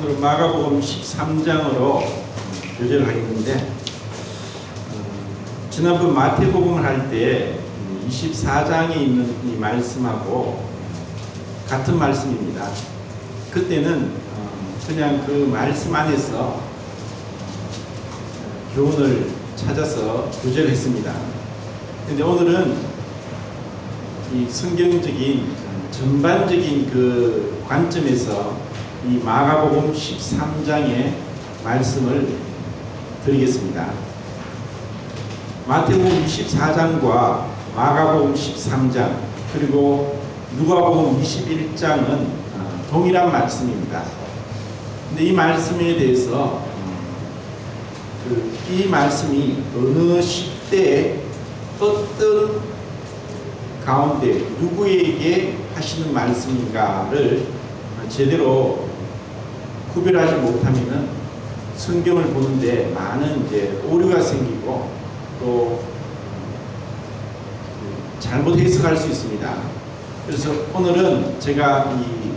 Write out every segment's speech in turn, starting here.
오늘은 마가복음 13장으로 교제를 하겠는데, 지난번 마태복음을 할 때 24장에 있는 이 말씀하고 같은 말씀입니다. 그때는 그냥 그 말씀 안에서 교훈을 찾아서 교제를 했습니다. 근데 오늘은 이 성경적인 전반적인 그 관점에서 이 마가복음 13장의 말씀을 드리겠습니다. 마태복음 24장과 마가복음 13장 그리고 누가복음 21장은 동일한 말씀입니다. 근데 이 말씀에 대해서 이 말씀이 어느 시대에 어떤 가운데 누구에게 하시는 말씀인가를 제대로 구별하지 못하면은 성경을 보는데 많은 오류가 생기고 또 잘못 해석할 수 있습니다. 그래서 오늘은 제가 이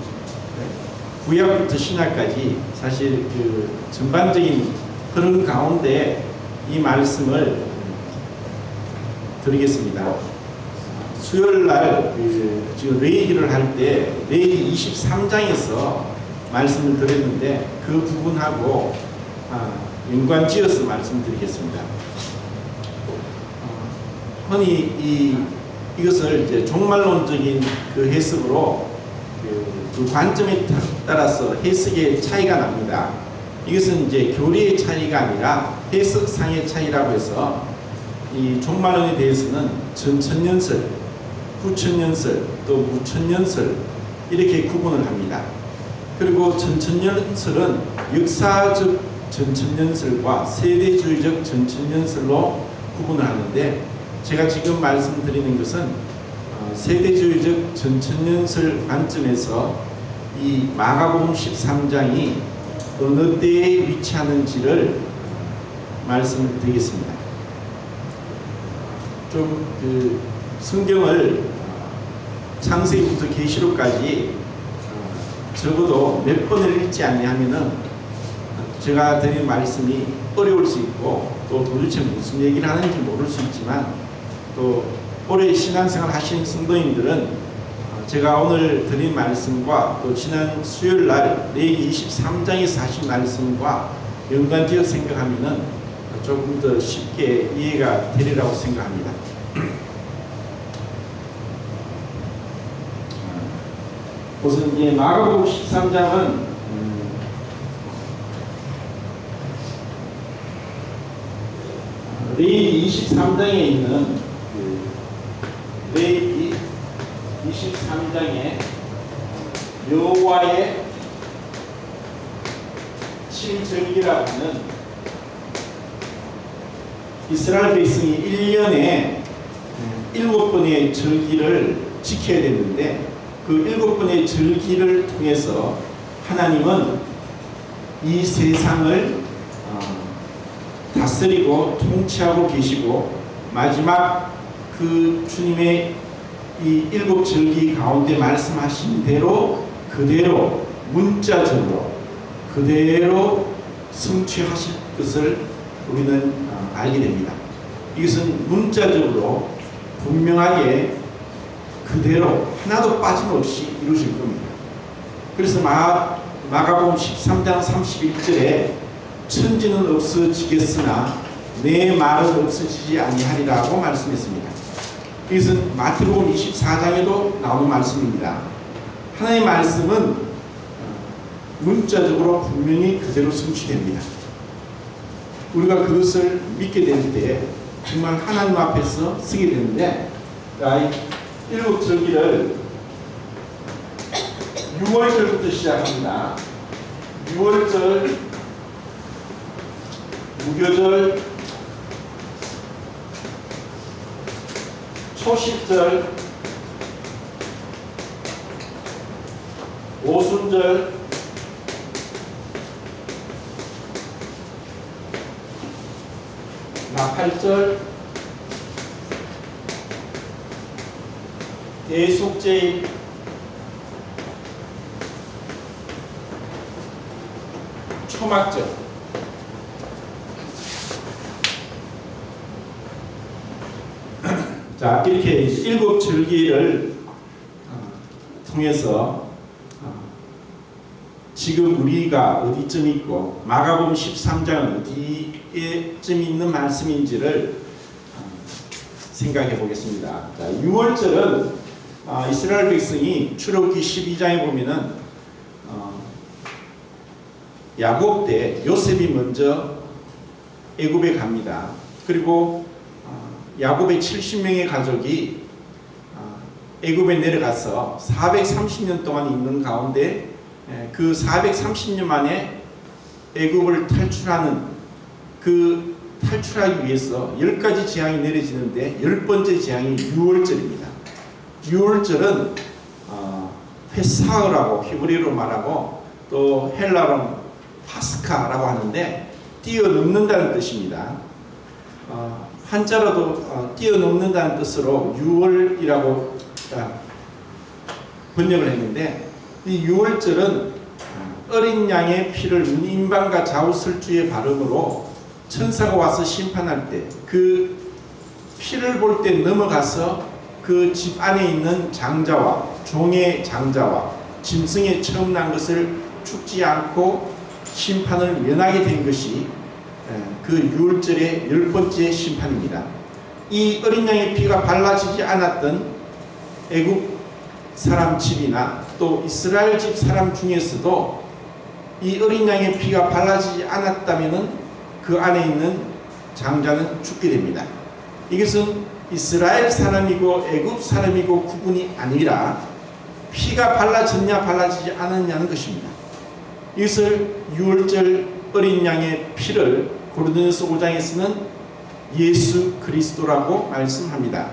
구약부터 신약까지 사실 그 전반적인 흐름 가운데 이 말씀을 드리겠습니다. 수요일 날 지금 레이기를 할 때 레이기 23장에서 말씀을 드렸는데 그 부분하고 연관지어서 말씀드리겠습니다. 흔히 이것을 이제 종말론적인 그 해석으로 그 관점에 따라서 해석의 차이가 납니다. 이것은 이제 교리의 차이가 아니라 해석상의 차이라고 해서 이 종말론에 대해서는 전천년설, 후천년설, 또 무천년설 이렇게 구분을 합니다. 그리고 전천년설은 역사적 전천년설과 세대주의적 전천년설로 구분을 하는데, 제가 지금 말씀드리는 것은 세대주의적 전천년설 관점에서 이 마가복음 13장이 어느 때에 위치하는지를 말씀을 드리겠습니다. 좀 그 성경을 창세기부터 계시록까지 적어도 몇 번을 읽지 아니하면은 제가 드린 말씀이 어려울 수 있고 또 도대체 무슨 얘기를 하는지 모를 수 있지만, 또 오래 신앙생활 하신 성도님들은 제가 오늘 드린 말씀과 또 지난 수요일 날 레위기 23장에서 하신 말씀과 연관지어 생각하면은 조금 더 쉽게 이해가 되리라고 생각합니다. 우선 이제 마가복음 13장은 레위기 23장에 있는 레위기 23장에 여호와의 칠절기라고 하는 이스라엘 백성이 1년에 7번의 절기를 지켜야 되는데, 그 7번의 절기를 통해서 하나님은 이 세상을 다스리고 통치하고 계시고, 마지막 그 주님의 이 7절기 가운데 말씀하신 대로 그대로 문자적으로 그대로 성취하실 것을 우리는 알게 됩니다. 이것은 문자적으로 분명하게 그대로 하나도 빠짐없이 이루실 겁니다. 그래서 마가복음 13장 31절에 천지는 없어지겠으나 내 말은 없어지지 아니하리라고 말씀했습니다. 이것은 마태복음 24장에도 나오는 말씀입니다. 하나님의 말씀은 문자적으로 분명히 그대로 성취됩니다. 우리가 그것을 믿게 될 때 정말 하나님 앞에서 쓰게 되는데, 이 7절기를 6월절부터 시작합니다. 6월절, 무교절, 초식절, 오순절, 나팔절, 대속제일, 초막절. 자, 이렇게 일곱 절기를 통해서 지금 우리가 어디쯤 있고 마가복음 13장은 어디에쯤 있는 말씀인지를 생각해 보겠습니다. 자, 6월절은 이스라엘 백성이 출애굽기 12장에 보면은 야곱 때 요셉이 먼저 애굽에 갑니다. 그리고 야곱의 70명의 가족이 애굽에 내려가서 430년 동안 있는 가운데 그 430년 만에 애굽을 탈출하는 그 탈출하기 위해서 10가지 재앙이 내려지는데 10번째 재앙이 6월절입니다. 6월절은 페사흐라고 히브리어로 말하고 또 헬라어로 파스카라고 하는데 뛰어넘는다는 뜻입니다. 한자로도 뛰어넘는다는 뜻으로 6월이라고 번역을 했는데 이 6월절은 어린 양의 피를 문인방과 좌우설주의 발음으로 천사가 와서 심판할 때 그 피를 볼 때 넘어가서 그 집 안에 있는 장자와 종의 장자와 짐승에 처음 난 것을 죽지 않고 심판을 면하게 된 것이 그 6월절의 10번째 심판입니다. 이 어린 양의 피가 발라지지 않았던 애굽 사람 집이나 또 이스라엘 집 사람 중에서도 이 어린 양의 피가 발라지지 않았다면 그 안에 있는 장자는 죽게 됩니다. 이것은 이스라엘 사람이고 애굽 사람이고 구분이 아니라 피가 발라졌냐 발라지지 않았냐는 것입니다. 이것을 6월절 어린 양의 피를 고린도전서 5장에서는 예수 그리스도라고 말씀합니다.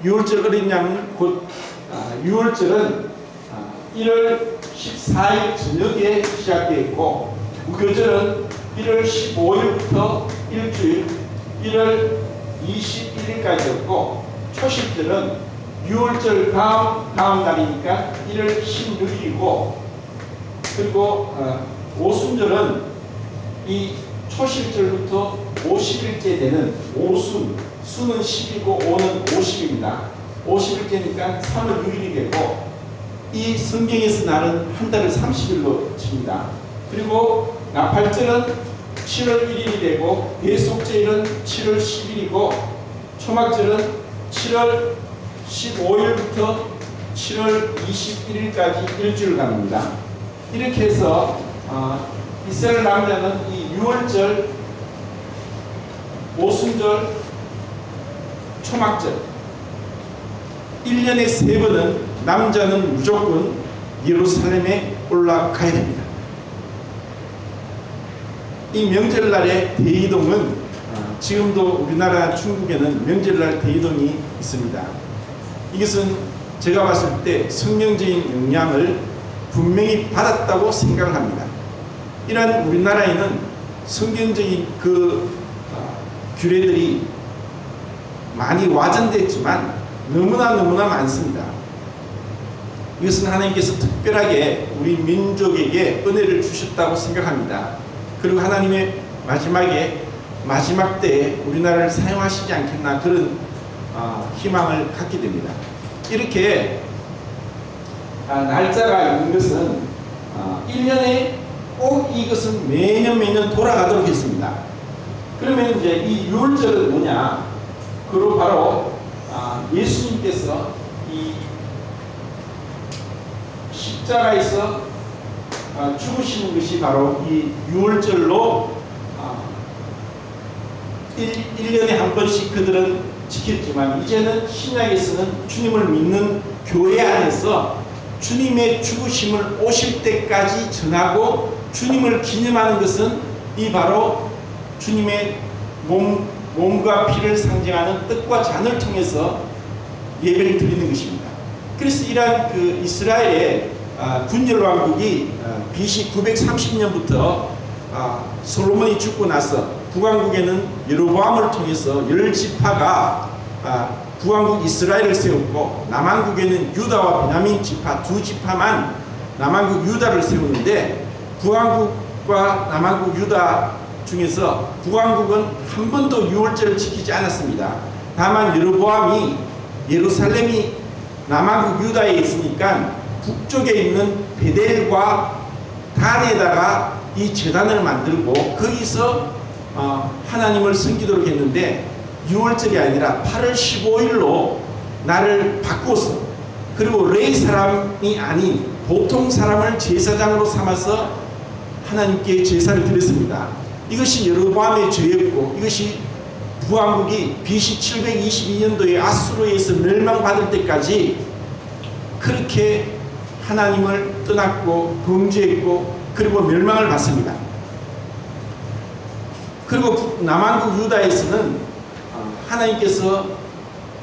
6월절 어린 양은 곧 6월절은 1월 14일 저녁에 시작되었고 무교절은 1월 15일부터 일주일 1월 21일까지였고 초실절은 6월절 다음 날이니까 1월 16일이고 그리고 오순절은 이 초실절부터 50일째 되는 오순, 수는 10이고 오는 50입니다. 50일째니까 3월 6일이 되고 이 성경에서 나는 한 달을 30일로 칩니다. 그리고 나팔절은 7월 1일이 되고 대속제일은 7월 10일이고 초막절은 7월 15일부터 7월 21일까지 일주일 갑니다. 이렇게 해서 이스라엘 남자는 이 6월절, 오순절, 초막절 1년에 3번은 남자는 무조건 예루살렘에 올라가야 됩니다. 이 명절날의 대이동은 지금도 우리나라 중국에는 명절날 대이동이 있습니다. 이것은 제가 봤을 때 성경적인 영향을 분명히 받았다고 생각을 합니다. 이런 우리나라에는 성경적인 그 규례들이 많이 와전됐지만 너무나 많습니다. 이것은 하나님께서 특별하게 우리 민족에게 은혜를 주셨다고 생각합니다. 그리고 하나님의 마지막 때에 우리나라를 사용하시지 않겠나 그런 희망을 갖게 됩니다. 이렇게 날짜가 있는 것은 1년에 꼭 이것은 매년 돌아가도록 했습니다. 그러면 이제 이 6월절은 뭐냐? 그로 바로 예수님께서 이 십자가에서 죽으시는 것이 바로 이 6월절로 1년에 한 번씩 그들은 지켰지만 이제는 신약에서는 주님을 믿는 교회 안에서 주님의 죽으심을 오실 때까지 전하고 주님을 기념하는 것은 이 바로 주님의 몸과 피를 상징하는 떡과 잔을 통해서 예배를 드리는 것입니다. 그래서 이러한 그 이스라엘의 분열왕국이 BC 930년부터 솔로몬이 죽고 나서 북왕국에는 여로보암을 통해서 10지파가 북왕국 이스라엘을 세웠고 남왕국에는 유다와 베냐민 지파 두 지파만 남왕국 유다를 세우는데 북왕국 북과 남한국 유다 중에서 북왕국은 한 번도 유월절을 지키지 않았습니다. 다만 여로보암이 예루살렘이 남한국 유다에 있으니까 북쪽에 있는 베델과 단에다가 이 제단을 만들고 거기서 하나님을 섬기도록 했는데, 유월절이 아니라 8월 15일로 날을 바꾸어서, 그리고 레위 사람이 아닌 보통 사람을 제사장으로 삼아서 하나님께 제사를 드렸습니다. 이것이 여로보암의 죄였고, 이것이 북왕국이 BC 722년도에 아수르에서 멸망받을 때까지 그렇게 하나님을 떠났고 범죄했고 그리고 멸망을 받습니다. 그리고 남한국 유다에서는 하나님께서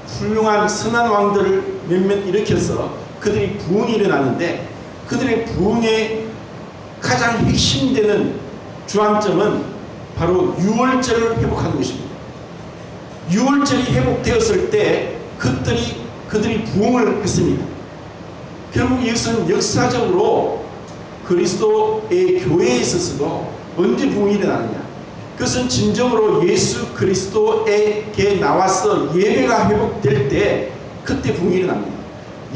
훌륭한 선한 왕들을 몇몇 일으켜서 그들이 부흥이 일어나는데, 그들의 부흥의 가장 핵심되는 주안점은 바로 유월절을 회복하는 것입니다. 유월절이 회복되었을 때 그들이 부흥을 했습니다. 결국 이것은 역사적으로 그리스도의 교회에 있어서도 언제 부흥이 일어나느냐, 그것은 진정으로 예수 그리스도에게 나와서 예배가 회복될 때 그때 부흥이 일어납니다.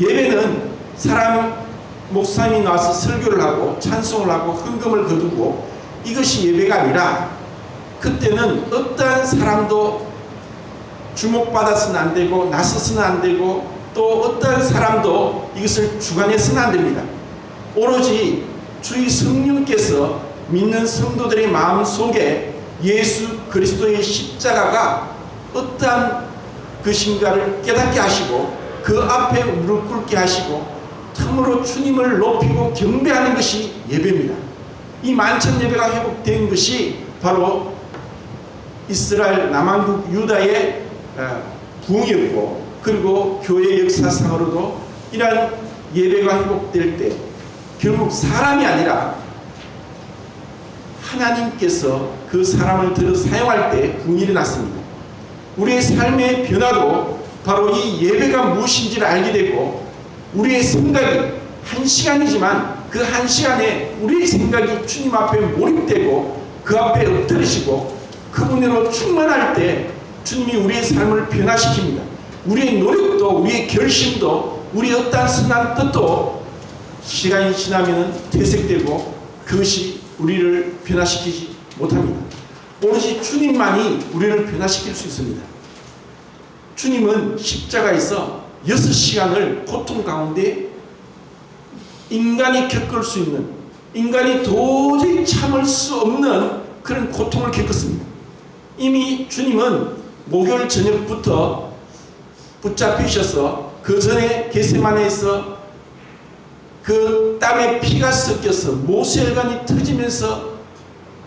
예배는 사람 목사님이 나와서 설교를 하고 찬송을 하고 헌금을 거두고 이것이 예배가 아니라, 그때는 어떠한 사람도 주목받아서는 안 되고 나서서는 안 되고 또 어떠한 사람도 이것을 주관해서는 안 됩니다. 오로지 주의 성령께서 믿는 성도들의 마음 속에 예수 그리스도의 십자가가 어떠한 것인가를 깨닫게 하시고 그 앞에 무릎 꿇게 하시고 참으로 주님을 높이고 경배하는 것이 예배입니다. 이 만천 예배가 회복된 것이 바로 이스라엘 남한국 유다의 부흥이었고, 그리고 교회 역사상으로도 이러한 예배가 회복될 때 결국 사람이 아니라 하나님께서 그 사람을 들어 사용할 때 부흥이 일어났습니다. 우리의 삶의 변화도 바로 이 예배가 무엇인지를 알게 되고, 우리의 생각이 한 시간이지만 그 한 시간에 우리의 생각이 주님 앞에 몰입되고 그 앞에 엎드리시고 그분으로 충만할 때 주님이 우리의 삶을 변화시킵니다. 우리의 노력도 우리의 결심도 우리의 어떠한 선한 뜻도 시간이 지나면 퇴색되고 그것이 우리를 변화시키지 못합니다. 오로지 주님만이 우리를 변화시킬 수 있습니다. 주님은 십자가에서 6시간을 고통 가운데 인간이 겪을 수 있는, 인간이 도저히 참을 수 없는 그런 고통을 겪었습니다. 이미 주님은 목요일 저녁부터 붙잡히셔서 그 전에 겟세마네에서 그 땀에 피가 섞여서 모세혈관이 터지면서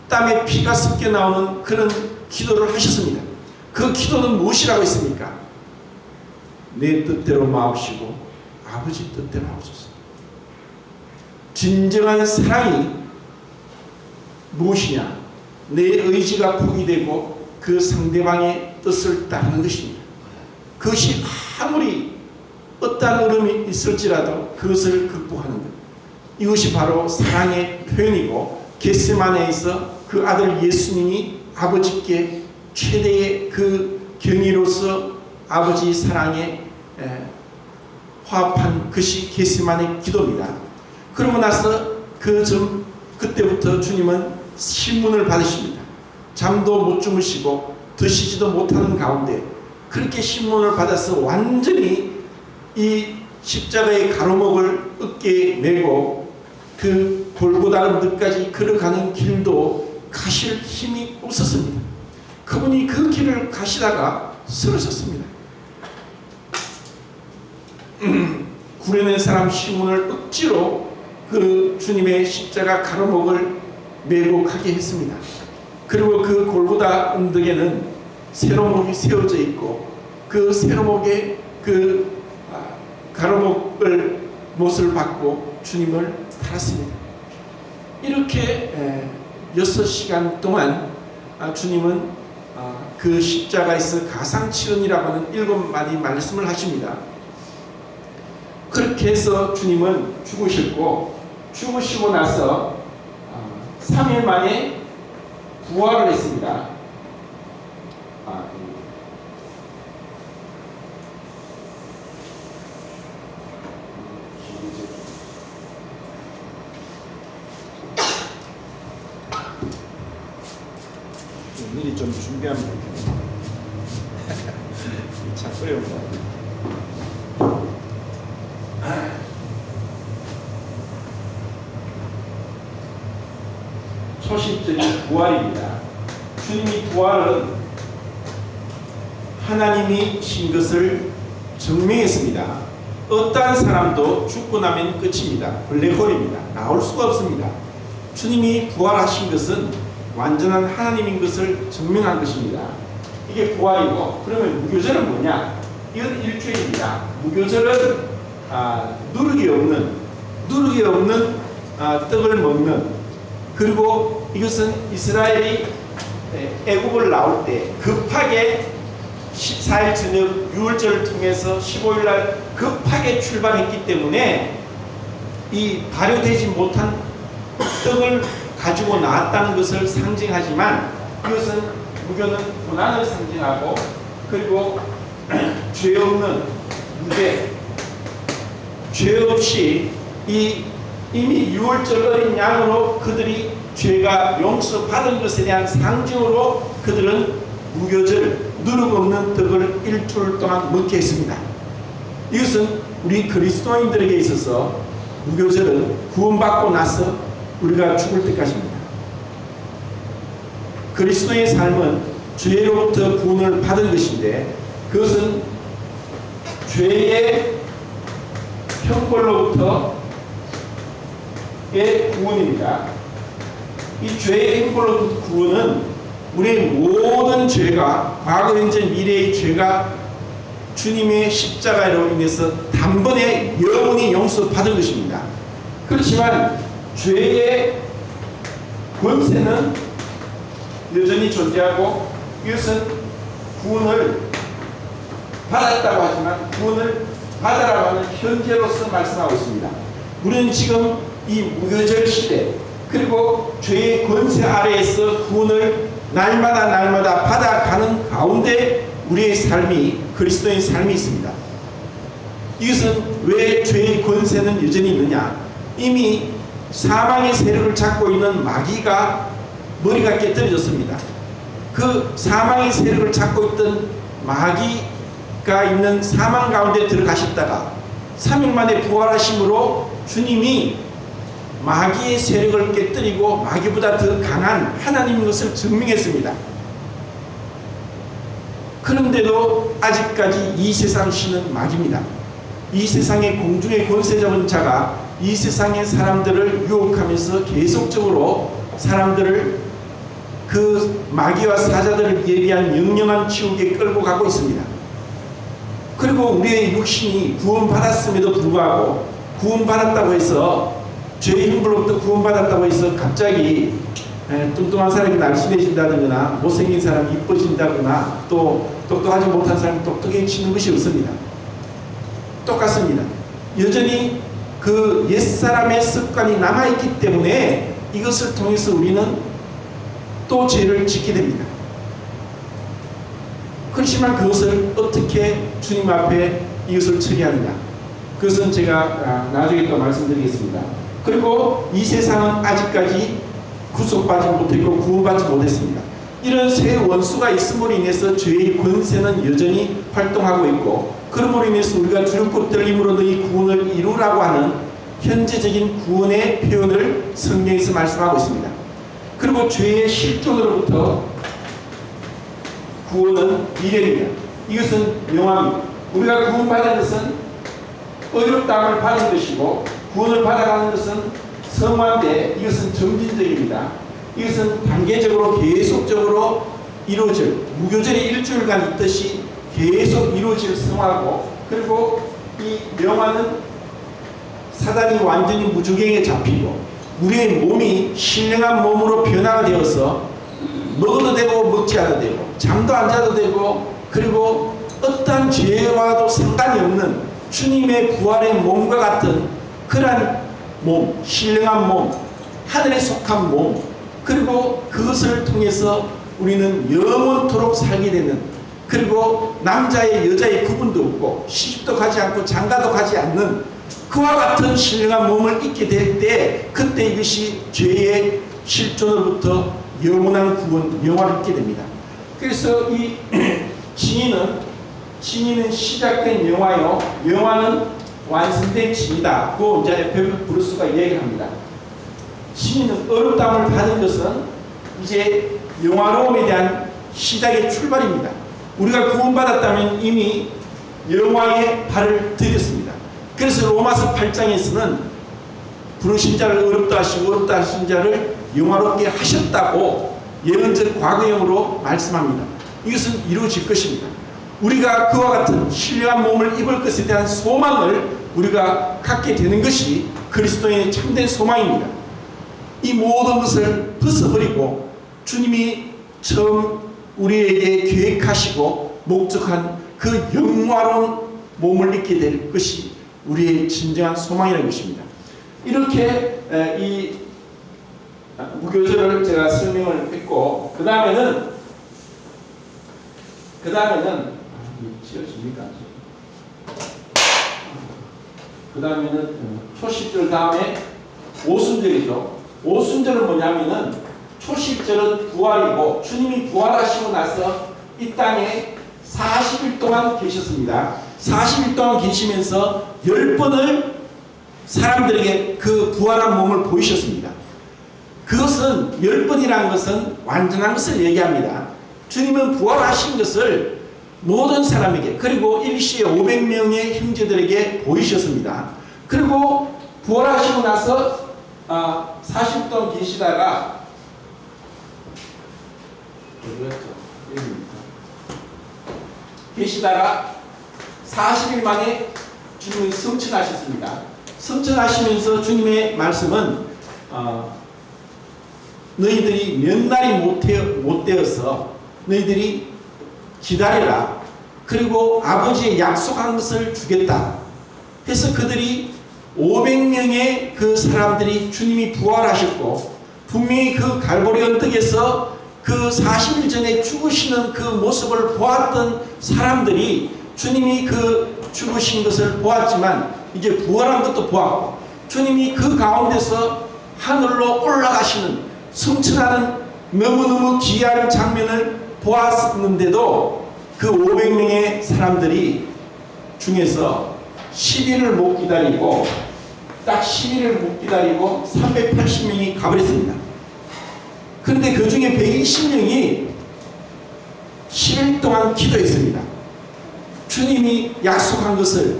땀에 피가 섞여 나오는 그런 기도를 하셨습니다. 그 기도는 무엇이라고 했습니까? 내 뜻대로 마옵시고 아버지 뜻대로 하옵소서. 진정한 사랑이 무엇이냐? 내 의지가 포기되고 그 상대방의 뜻을 따르는 것입니다. 그것이 아무리 어떠한 어려움이 있을지라도 그것을 극복하는 것. 이것이 바로 사랑의 표현이고, 겟세마네에서 그 아들 예수님이 아버지께 최대의 그 경의로서 아버지 사랑에 화합한 것이 겟세마네 기도입니다. 그러고 나서 그때부터 주님은 신문을 받으십니다. 잠도 못 주무시고 드시지도 못하는 가운데 그렇게 신문을 받아서 완전히 이 십자가의 가로목을 어깨에 메고 그 골고다 언덕까지 걸어가는 길도 가실 힘이 없었습니다. 그분이 그 길을 가시다가 쓰러졌습니다. 구려낸 사람 시몬을 억지로 그 주님의 십자가 가로목을 메고 가게 했습니다. 그리고 그 골고다 언덕에는 세로목이 세워져 있고 그 세로목에 그 가로목을 못을 받고 주님을 달았습니다. 이렇게 6시간 동안 주님은 그 십자가에서 가상칠언이라고 하는 7마디 말씀을 하십니다. 그렇게 해서 주님은 죽으시고 나서 3일 만에 부활을 했습니다. 미리 좀 준비하면 좋겠네요. 참 어려운 것 같아요. 초심적인 부활입니다. 주님이 부활은 하나님이 신 것을 증명했습니다. 어떠한 사람도 죽고 나면 끝입니다. 블랙홀입니다. 나올 수가 없습니다. 주님이 부활하신 것은 완전한 하나님인 것을 증명한 것입니다. 이게 부활이고, 그러면 무교절은 뭐냐? 이건 일주일입니다. 무교절은 누룩이 없는 떡을 먹는, 그리고 이것은 이스라엘이 애굽을 나올 때 급하게 14일 저녁 유월절을 통해서 15일 날 급하게 출발했기 때문에 이 발효되지 못한 떡을 가지고 나왔다는 것을 상징하지만, 이것은 무교는 고난을 상징하고, 그리고 죄 없는 무죄, 죄 없이 이미 유월절 어린 양으로 그들이 죄가 용서받은 것에 대한 상징으로 그들은 무교절, 누룩 없는 떡을 일주일 동안 먹게 했습니다. 이것은 우리 그리스도인들에게 있어서 무교절은 구원받고 나서 우리가 죽을 때까지입니다. 그리스도의 삶은 죄로부터 구원을 받은 것인데, 그것은 죄의 형벌로부터의 구원입니다. 이 죄의 형벌로부터 구원은 우리의 모든 죄가, 과거, 현재, 미래의 죄가 주님의 십자가로 인해서 단번에 영원히 용서받은 것입니다. 그렇지만 죄의 권세는 여전히 존재하고, 이것은 구원을 받았다고 하지만 구원을 받으라고 하는 현재로서 말씀하고 있습니다. 우리는 지금 이 무교절 시대, 그리고 죄의 권세 아래에서 구원을 날마다 받아가는 가운데 우리의 삶이, 그리스도의 삶이 있습니다. 이것은 왜 죄의 권세는 여전히 있느냐? 이미 사망의 세력을 잡고 있는 마귀가 머리가 깨뜨려졌습니다. 그 사망의 세력을 잡고 있던 마귀가 있는 사망 가운데 들어가셨다가 3일 만에 부활하심으로 주님이 마귀의 세력을 깨뜨리고 마귀보다 더 강한 하나님인 것을 증명했습니다. 그런데도 아직까지 이 세상 신은 마귀입니다. 이 세상의 공중의 권세 잡은 자가 이 세상의 사람들을 유혹하면서 계속적으로 사람들을 그 마귀와 사자들을 예비한 영영한 지옥에 끌고 가고 있습니다. 그리고 우리의 육신이 구원받았음에도 불구하고, 구원받았다고 해서, 죄의 형벌로부터 구원받았다고 해서 갑자기 뚱뚱한 사람이 날씬해진다거나 못생긴 사람이 이뻐진다거나 또 똑똑하지 못한 사람이 똑똑해지는 것이 없습니다. 똑같습니다. 여전히 그 옛사람의 습관이 남아있기 때문에 이것을 통해서 우리는 또 죄를 짓게 됩니다. 그렇지만 그것을 어떻게 주님 앞에 이것을 처리하느냐, 그것은 제가 나중에 또 말씀드리겠습니다. 그리고 이 세상은 아직까지 구속받지 못했고 구원받지 못했습니다. 이런 새 원수가 있음으로 인해서 죄의 권세는 여전히 활동하고 있고, 그러므로 인해서 우리가 두렵고 떨림으로 너희 구원을 이루라고 하는 현재적인 구원의 표현을 성경에서 말씀하고 있습니다. 그리고 죄의 실존으로부터 구원은 미래입니다. 이것은 명함입니다. 우리가 구원받은 것은 의롭다함을 받은 것이고, 구원을 받아가는 것은 성화인데, 이것은 점진적입니다. 이것은 단계적으로 계속적으로 이루어질, 무교절이 일주일간 있듯이 계속 이루어질 성화고, 그리고 이 명화는 사단이 완전히 무주경에 잡히고 우리의 몸이 신령한 몸으로 변화가 되어서 먹어도 되고 먹지 않아도 되고 잠도 안 자도 되고, 그리고 어떠한 죄와도 상관이 없는 주님의 부활의 몸과 같은 그러한 몸, 신령한 몸, 하늘에 속한 몸, 그리고 그것을 통해서 우리는 영원토록 살게 되는, 그리고 남자의 여자의 구분도 없고 시집도 가지 않고 장가도 가지 않는 그와 같은 신령한 몸을 입게 될 때, 그때 이것이 죄의 실존으로부터 영원한 구원, 영화를 입게 됩니다. 그래서 이 진리는 시작된 영화요, 영화는 완성된 진이다. 그 이제 에페소 브루스가 이야기합니다. 진리는 어렵다함을 받은 것은 이제 영화로움에 대한 시작의 출발입니다. 우리가 구원받았다면 이미 영화의 발을 들였습니다. 그래서 로마서 8장에서는 부르신 자를 어렵다 하시고 어렵다 하신 자를 영화롭게 하셨다고 예언적 과거형으로 말씀합니다. 이것은 이루어질 것입니다. 우리가 그와 같은 신령한 몸을 입을 것에 대한 소망을 우리가 갖게 되는 것이 그리스도의 참된 소망입니다. 이 모든 것을 벗어버리고 주님이 처음 우리에게 계획하시고 목적한 그 영화로운 몸을 입게 될 것이 우리의 진정한 소망이라는 것입니다. 이렇게 이 무교절을 제가 설명을 했고, 그 다음에는 지어집니까? 그 다음에는 초십절 다음에 오순절이죠. 오순절은 뭐냐면은, 초십절은 부활이고 주님이 부활하시고 나서 이 땅에 40일 동안 계셨습니다. 40일 동안 계시면서 10번을 사람들에게 그 부활한 몸을 보이셨습니다. 그것은 10번이라는 것은 완전한 것을 얘기합니다. 주님은 부활하신 것을 모든 사람에게, 그리고 일시에 500명의 형제들에게 보이셨습니다. 그리고 부활하시고 나서 40일 동안 계시다가 계시다가 40일 만에 주님이 성천하셨습니다. 성천하시면서 주님의 말씀은 너희들이 몇 날이 못 되어서 너희들이 기다려라. 그리고 아버지의 약속한 것을 주겠다. 해서 그들이 500명의 그 사람들이 주님이 부활하셨고, 분명히 그 갈보리 언덕에서 그 40일 전에 죽으시는 그 모습을 보았던 사람들이 주님이 그 죽으신 것을 보았지만 이제 부활한 것도 보았고, 주님이 그 가운데서 하늘로 올라가시는 승천하는 너무너무 귀한 장면을 보았는데도 그 500명의 사람들이 중에서 10일을 못 기다리고, 딱 10일을 못 기다리고 380명이 가버렸습니다. 그런데 그 중에 120명이 10일 동안 기도했습니다. 주님이 약속한 것을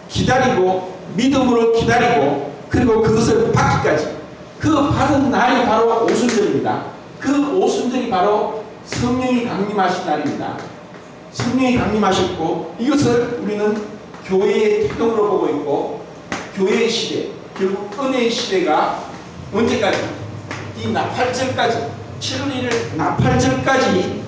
기다리고, 믿음으로 기다리고, 그리고 그것을 받기까지, 그 받은 날이 바로 오순절입니다. 그 오순절이 바로 성령이 강림하신 날입니다. 성령이 강림하셨고, 이것을 우리는 교회의 태동으로 보고 있고, 교회의 시대, 결국 은혜의 시대가 언제까지? 이 나팔절까지, 7월 1일 나팔절까지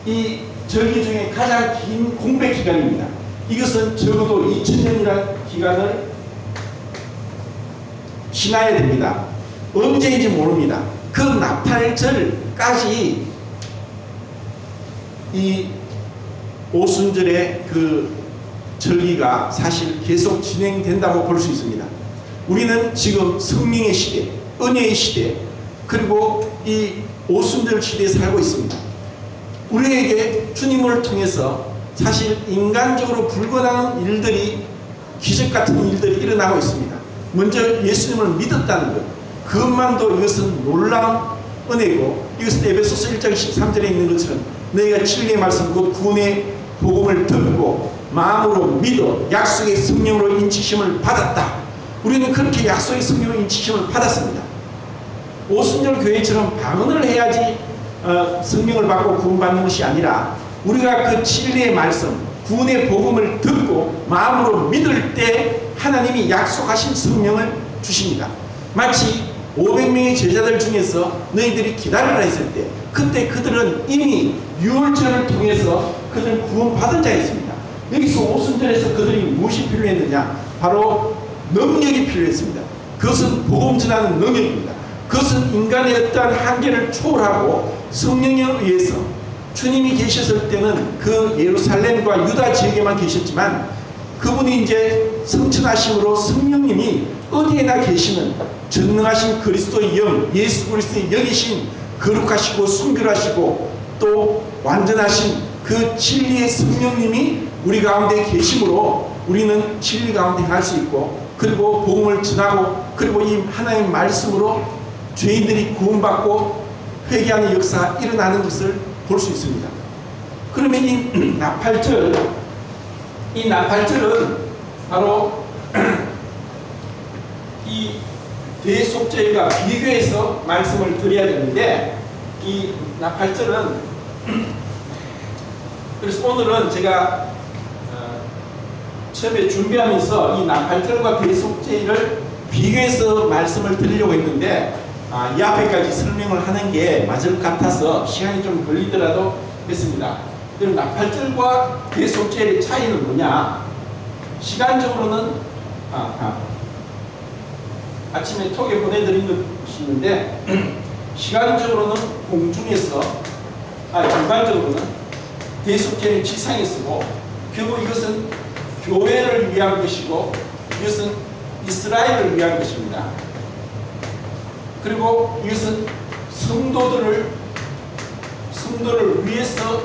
이 절기 중에 가장 긴 공백 기간입니다. 이것은 적어도 2000년이라는 기간을 지나야 됩니다. 언제인지 모릅니다. 그 나팔절까지 이 오순절의 그 절기가 사실 계속 진행된다고 볼 수 있습니다. 우리는 지금 성령의 시대, 은혜의 시대, 그리고 이 오순절 시대에 살고 있습니다. 우리에게 주님을 통해서 사실 인간적으로 불가능한 일들이, 기적 같은 일들이 일어나고 있습니다. 먼저 예수님을 믿었다는 것, 그것만도 이것은 놀라운 은혜고, 이것은 에베소서 1장 13절에 있는 것처럼 너희가 진리의 말씀 곧 구원의 복음을 듣고 마음으로 믿어 약속의 성령으로 인치심을 받았다. 우리는 그렇게 약속의 성령으로 인치심을 받았습니다. 오순절 교회처럼 방언을 해야지 성령을 받고 구원받는 것이 아니라, 우리가 그 진리의 말씀, 구원의 복음을 듣고 마음으로 믿을 때 하나님이 약속하신 성령을 주십니다. 마치 500명의 제자들 중에서 너희들이 기다리라 했을 때, 그때 그들은 이미 유월절을 통해서 그들은 구원받은 자였습니다. 여기서 오순절에서 그들이 무엇이 필요했느냐? 바로 능력이 필요했습니다. 그것은 복음 전하는 능력입니다. 그 그것은 인간의 어떠한 한계를 초월하고 성령에 의해서 주님이 계셨을 때는 그 예루살렘과 유다 지역에만 계셨지만 그분이 이제 성천하심으로 성령님이 어디에나 계시는 전능하신 그리스도의 영, 예수 그리스도의 영이신 거룩하시고 순결하시고 또 완전하신 그 진리의 성령님이 우리 가운데 계심으로 우리는 진리 가운데 갈 수 있고, 그리고 복음을 전하고, 그리고 이 하나님의 말씀으로 죄인들이 구원받고 회개하는 역사가 일어나는 것을 볼 수 있습니다. 그러면 이 나팔절은 바로 이 대속죄와 비교해서 말씀을 드려야 되는데, 이 나팔절은 그래서 오늘은 제가 처음에 준비하면서 이 나팔절과 대속죄를 비교해서 말씀을 드리려고 했는데 이 앞에까지 설명을 하는 게 맞을 것 같아서 시간이 좀 걸리더라도 했습니다. 그럼 나팔절과 대속죄의 차이는 뭐냐? 시간적으로는 아침에 톡에 보내드린 것이 있는데 시간적으로는 공중에서 일반적으로는 대속죄는 지상에 쓰고, 결국 이것은 교회를 위한 것이고 이것은 이스라엘을 위한 것입니다. 그리고 이것은 성도를 위해서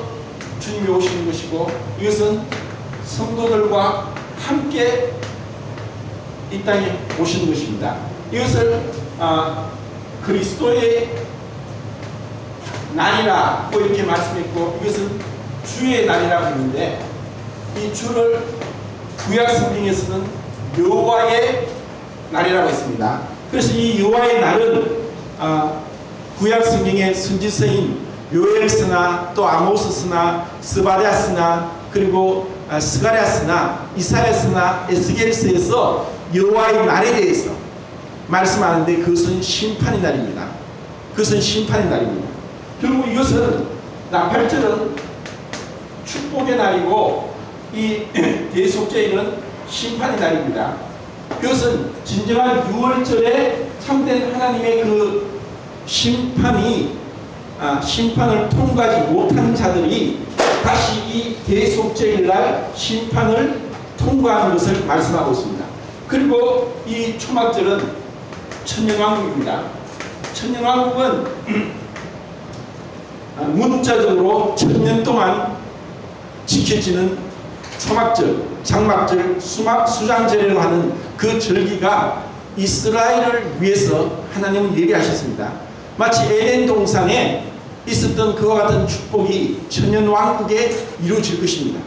주님이 오시는 것이고, 이것은 성도들과 함께 이 땅에 오시는 것입니다. 이것을 그리스도의 날이라고 이렇게 말씀했고, 이것은 주의 날이라고 했는데, 이 주를 구약 성경에서는 여호와의 날이라고 했습니다. 그래서 이 여호와의 날은 구약 성경의 선지서인 요엘서나 또 아모스서나 스바랴서나 그리고 스가랴서나 이사야서나 에스겔서에서 여호와의 날에 대해서 말씀하는데, 그것은 심판의 날입니다. 그것은 심판의 날입니다. 결국 이것은 나팔절은 축복의 날이고 이 대속죄일은 심판의 날입니다. 그것은 진정한 6월절에 참된 하나님의 그 심판을 통과하지 못한 자들이 다시 이 대속죄일 날 심판을 통과하는 것을 말씀하고 있습니다. 그리고 이 초막절은 천년왕국입니다. 천년왕국은 문자적으로 1000년 동안 지켜지는 초막절, 장막절, 수장절이라고 하는 그 절기가 이스라엘을 위해서 하나님은 예비하셨습니다. 마치 에덴 동산에 있었던 그와 같은 축복이 천년왕국에 이루어질 것입니다.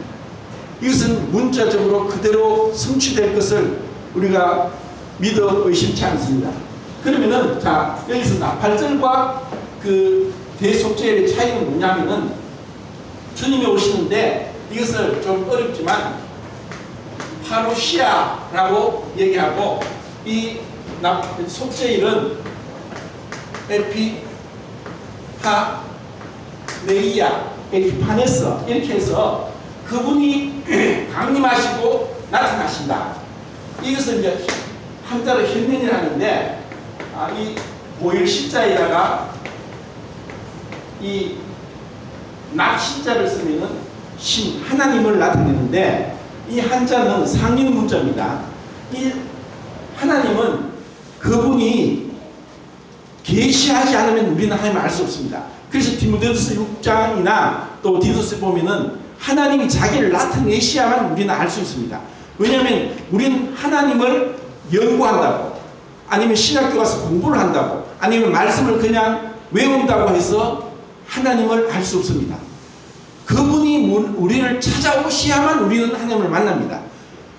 이것은 문자적으로 그대로 성취될 것을 우리가 믿어 의심치 않습니다. 그러면은 여기서 나팔절과 그 대속죄의 차이는 뭐냐면은, 주님이 오시는데 이것을 좀 어렵지만 파루시아라고 얘기하고, 이 속죄일은 에피파네스 이렇게 해서 그분이 강림하시고 나타나신다. 이것을 이제 한자로 혈면이라는데, 이 보일 십자에다가 이 낙십자를 쓰면은 하나님을 나타내는데, 이 한자는 상형 문자입니다. 이 하나님은 그분이 계시하지 않으면 우리는 하나님을 알 수 없습니다. 그래서 디모데후서 6장이나 또 디도스에 보면은 하나님이 자기를 나타내셔야만 우리는 알 수 있습니다. 왜냐하면 우리는 하나님을 연구한다고, 아니면 신학교 가서 공부를 한다고, 아니면 말씀을 그냥 외운다고 해서 하나님을 알 수 없습니다. 그분이 우리를 찾아오셔야만 우리는 하나님을 만납니다.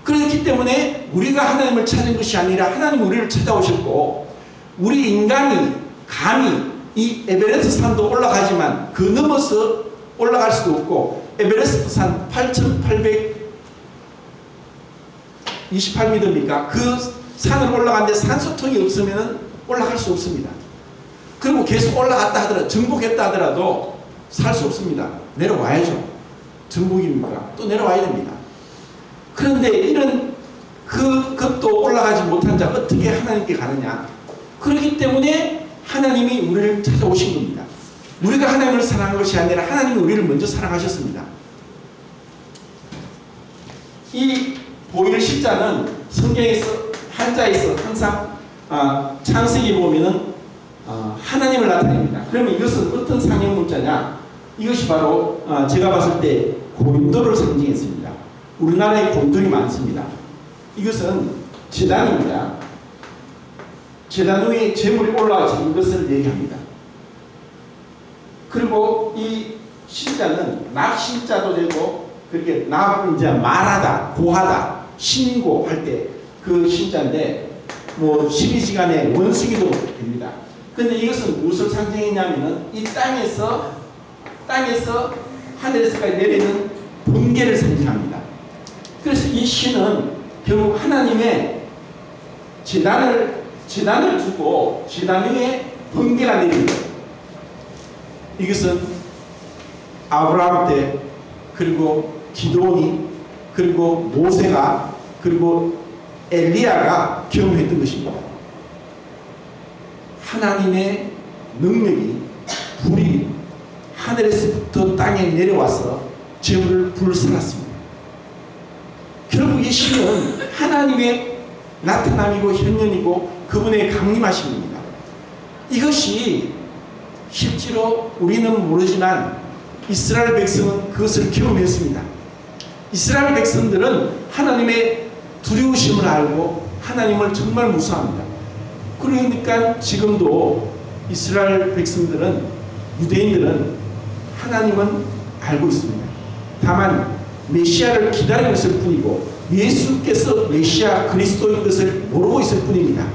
그렇기 때문에 우리가 하나님을 찾은 것이 아니라 하나님이 우리를 찾아오셨고, 우리 인간이 감히 이 에베레스트 산도 올라가지만 그 넘어서 올라갈 수도 없고, 에베레스트 산 8,828m입니까? 그 산을 올라가는데 산소통이 없으면 올라갈 수 없습니다. 그리고 계속 올라갔다 하더라도, 정복했다 하더라도 살 수 없습니다. 내려와야죠. 정복입니까? 또 내려와야 됩니다. 그런데 이런 그것도 올라가지 못한 자 어떻게 하나님께 가느냐? 그렇기 때문에 하나님이 우리를 찾아오신 겁니다. 우리가 하나님을 사랑한 것이 아니라 하나님이 우리를 먼저 사랑하셨습니다. 이 보이는 십자는 성경에서 한자에서 항상 창세기 보면은 하나님을 나타냅니다. 그러면 이것은 어떤 상형 문자냐? 이것이 바로 제가 봤을 때 곤돌을 상징했습니다. 우리나라에 곤돌이 많습니다. 이것은 제단입니다. 제단 위에 제물이 올라와서 이것을 얘기합니다. 그리고 이 신자는 납신자도 되고 그렇게 이제 말하다, 고하다, 신고할 때 그 신자인데 뭐 12시간의 원숭이도 됩니다. 근데 이것은 무엇을 상징했냐면은 이 땅에서 하늘에서까지 내리는 번개를 상징합니다. 그래서 이 신은 결국 하나님의 제단을 두고 제단 위에 번개가 내립니다. 이것은 아브라함 때, 그리고 기도온이, 그리고 모세가, 그리고 엘리야가 경험했던 것입니다. 하나님의 능력이, 불이 하늘에서부터 땅에 내려와서 제물을 불살랐습니다. 결국 이 신은 하나님의 나타남이고 현현이고 그분의 강림하심입니다. 이것이 실제로 우리는 모르지만 이스라엘 백성은 그것을 경험했습니다. 이스라엘 백성들은 하나님의 두려우심을 알고 하나님을 정말 무서워합니다. 그러니까 지금도 이스라엘 백성들은, 유대인들은 하나님은 알고 있습니다. 다만 메시아를 기다리고 있을 뿐이고 예수께서 메시아 그리스도인 것을 모르고 있을 뿐입니다.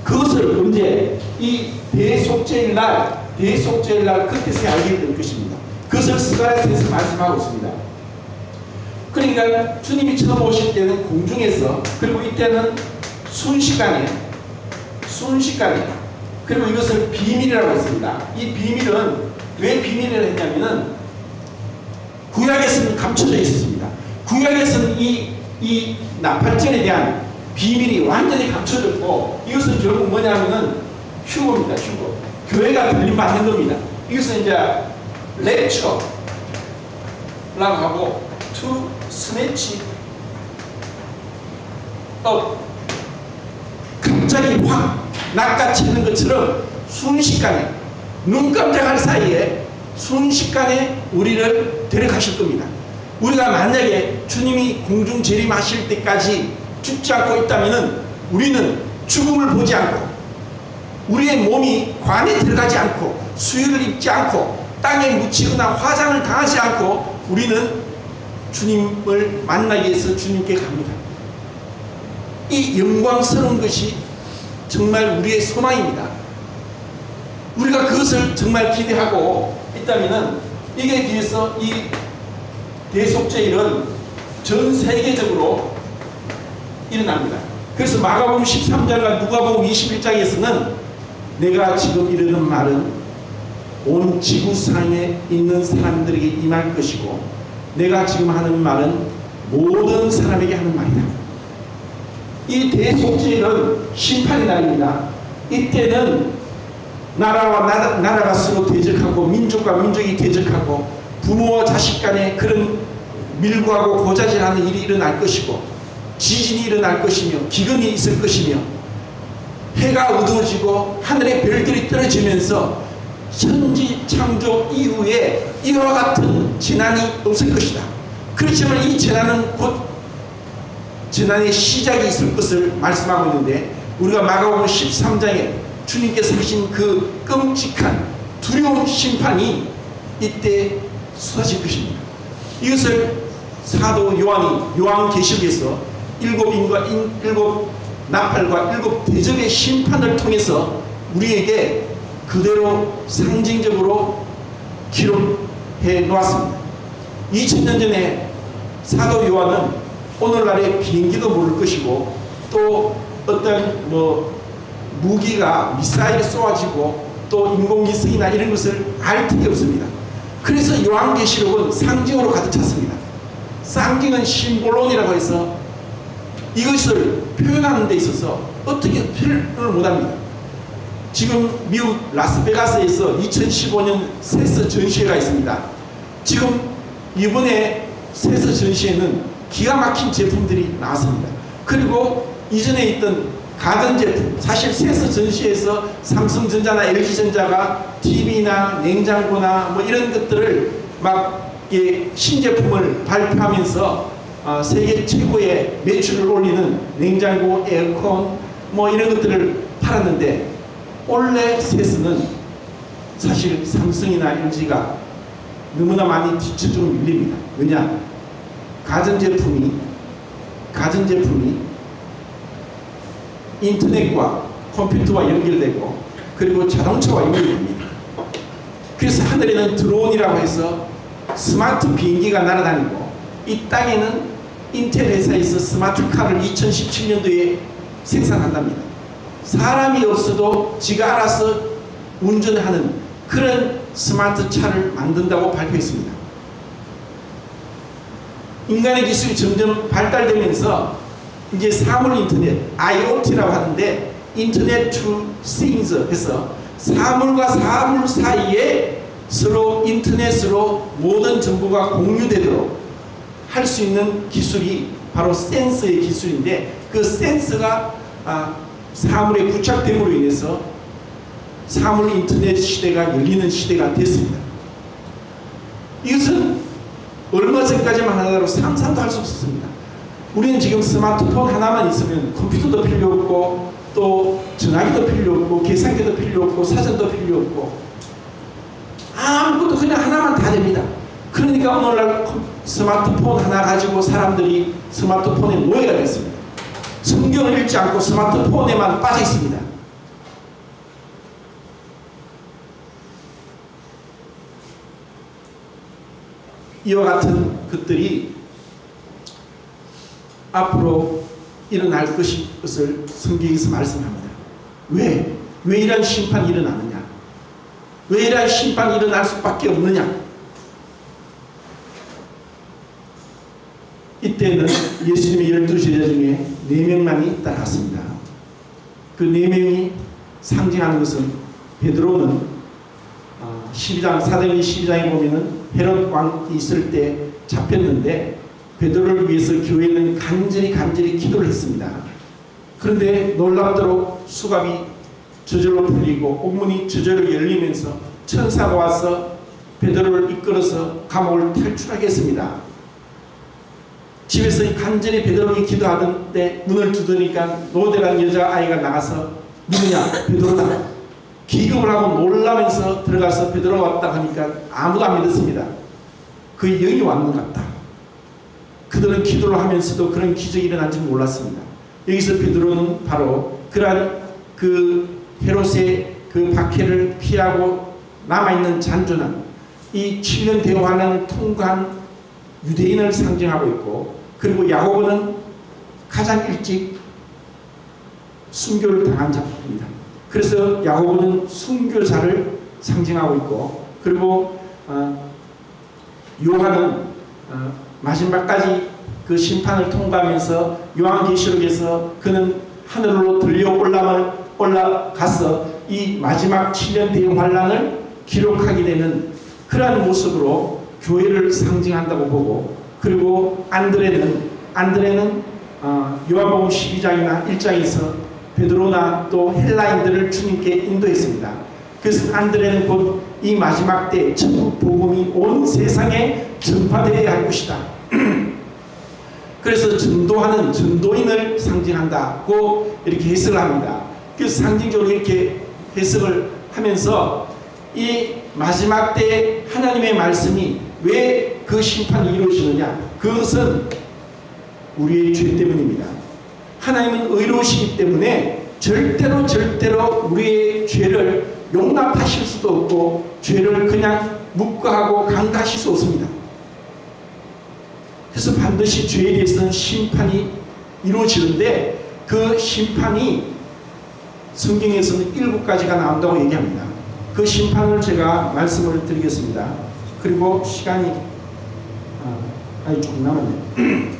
그것을 언제 이 대속죄일날 끝에서 알게 될 것입니다. 그것을 스가랴서에서 말씀하고 있습니다. 그러니까 주님이 처음 오실 때는 공중에서, 그리고 이때는 순식간에, 그리고 이것을 비밀이라고 했습니다. 이 비밀은 왜 비밀이라고 했냐면은 구약에서는 감춰져 있었습니다. 구약에서는 이 나팔절에 대한 비밀이 완전히 감춰졌고, 이것은 결국 뭐냐면은 휴거입니다. 휴거. 교회가 들림받는 겁니다. 이것은 이제 lecture라고 하고 to snatch up, 갑자기 확 낚아채는 것처럼 순식간에, 눈 깜짝할 사이에 순식간에 우리를 데려가실 겁니다. 우리가 만약에 주님이 공중 재림하실 때까지 죽지 않고 있다면 우리는 죽음을 보지 않고, 우리의 몸이 관에 들어가지 않고, 수유를 입지 않고, 땅에 묻히거나 화상을 당하지 않고 우리는 주님을 만나기 위해서 주님께 갑니다. 이 영광스러운 것이 정말 우리의 소망입니다. 우리가 그것을 정말 기대하고 있다면 이게 뒤에서 이 대속죄일은 전 세계적으로 일어납니다. 그래서 마가복음 13장과 누가복음 21장에서는 내가 지금 이르는 말은 온 지구상에 있는 사람들에게 임할 것이고 내가 지금 하는 말은 모든 사람에게 하는 말이다. 이 대속죄일은 심판의 날입니다. 이때는 나라와 나라가 서로 대적하고 민족과 민족이 대적하고 부모와 자식 간에 그런 밀고하고 고자질하는 일이 일어날 것이고 지진이 일어날 것이며 기근이 있을 것이며 해가 어두워지고 하늘의 별들이 떨어지면서 천지 창조 이후에 이와 같은 재난이 없을 것이다. 그렇지만 이 재난은 곧 재난의 시작이 있을 것을 말씀하고 있는데, 우리가 마가복음 13장에 주님께서 하신 그 끔찍한 두려운 심판이 이때 쏟아질 것입니다. 이것을 사도 요한이 요한계시록에서 일곱 나팔과 일곱 대접의 심판을 통해서 우리에게 그대로 상징적으로 기록해 놓았습니다. 2000년 전에 사도 요한은 오늘날의 비행기도 모를 것이고 또 어떤 무기가 미사일이 쏘아지고 또 인공위성이나 이런 것을 알 틈이 없습니다. 그래서 요한계시록은 상징으로 가득 찼습니다. 상징은 심볼론이라고 해서 이것을 표현하는 데 있어서 어떻게 표현을 못합니다. 지금 미국 라스베가스에서 2015년 세스 전시회가 있습니다. 지금 이번에 세스 전시회는 기가 막힌 제품들이 나왔습니다. 그리고 이전에 있던 가전제품, 사실 세스 전시회에서 삼성전자나 LG전자가 TV나 냉장고나 뭐 이런 것들을 막 신제품을 발표하면서 세계 최고의 매출을 올리는 냉장고, 에어컨 뭐 이런 것들을 팔았는데, 올해 세스는 사실 삼성이나 LG가 너무나 많이 뒤처지고 밀립니다. 왜냐? 가전제품이 인터넷과 컴퓨터와 연결되고 그리고 자동차와 연결됩니다. 그래서 하늘에는 드론이라고 해서 스마트 비행기가 날아다니고, 이 땅에는 인텔 회사에서 스마트카를 2017년도에 생산한답니다. 사람이 없어도 지가 알아서 운전하는 그런 스마트 차를 만든다고 발표했습니다. 인간의 기술이 점점 발달되면서 이제 사물 인터넷, IoT라고 하는데, 인터넷 to things 해서 사물과 사물 사이에 서로 인터넷으로 모든 정보가 공유되도록 할 수 있는 기술이 바로 센서의 기술인데, 그 센서가 사물에 부착됨으로 인해서 사물 인터넷 시대가 열리는 시대가 됐습니다. 이것은 얼마 전까지만 하더라도 상상도 할 수 없었습니다. 우리는 지금 스마트폰 하나만 있으면 컴퓨터도 필요 없고, 또 전화기도 필요 없고, 계산기도 필요 없고, 사전도 필요 없고, 아무것도 그냥 하나만 다 됩니다. 그러니까 오늘날 스마트폰 하나 가지고 사람들이 스마트폰에 노예가 됐습니다. 성경을 읽지 않고 스마트폰에만 빠져 있습니다. 이와 같은 것들이 앞으로 일어날 것을 성경에서 말씀합니다. 왜 이런 심판이 일어나느냐? 왜 이런 심판이 일어날 수밖에 없느냐? 이때는 예수님의 12제자 중에 4명만이 따라갔습니다. 그 4명이 상징하는 것은, 베드로는 12장, 사도행전 12장에 보면은 헤롯 왕이 있을 때 잡혔는데 베드로를 위해서 교회는 간절히 기도를 했습니다. 그런데 놀랍도록 수갑이 저절로 풀리고 옥문이 저절로 열리면서 천사가 와서 베드로를 이끌어서 감옥을 탈출하게 했습니다. 집에서 간절히 베드로에게 기도하던데 문을 두드리니까 노대란 여자아이가 나가서 누구냐? 베드로다. 기겁을 하고 놀라면서 들어가서 베드로 왔다 하니까 아무도 안 믿었습니다. 그 영이 왔는 것 같다. 그들은 기도를 하면서도 그런 기적이 일어난지 몰랐습니다. 여기서 베드로는 바로 그러한 그 헤롯의 그 박해를 피하고 남아있는 잔존한 이 7년 대환란을 통과한 유대인을 상징하고 있고, 그리고 야고보는 가장 일찍 순교를 당한 자입니다. 그래서 야고보는 순교자를 상징하고 있고, 그리고 요한은 마지막까지 그 심판을 통과하면서 요한계시록에서 그는 하늘로 들려 올라가서 이 마지막 7년 대환란을 기록하게 되는 그러한 모습으로 교회를 상징한다고 보고, 그리고 안드레는 요한복음 12장이나 1장에서 베드로나 또 헬라인들을 주님께 인도했습니다. 그래서 안드레는 곧 이 마지막 때 천국 복음이 온 세상에 전파되어야 할 것이다. 그래서 전도하는 전도인을 상징한다고 이렇게 해석을 합니다. 그래서 상징적으로 이렇게 해석을 하면서 이 마지막 때 하나님의 말씀이 왜 그 심판이 이루어지느냐? 그것은 우리의 죄 때문입니다. 하나님은 의로우시기 때문에 절대로 우리의 죄를 용납하실 수도 없고 죄를 그냥 묵과하고 강구하실 수 없습니다. 그래서 반드시 죄에 대해서는 심판이 이루어지는데, 그 심판이 성경에서는 7가지가 나온다고 얘기합니다. 그 심판을 제가 말씀을 드리겠습니다. 그리고 시간이 아니 조금 남았네요.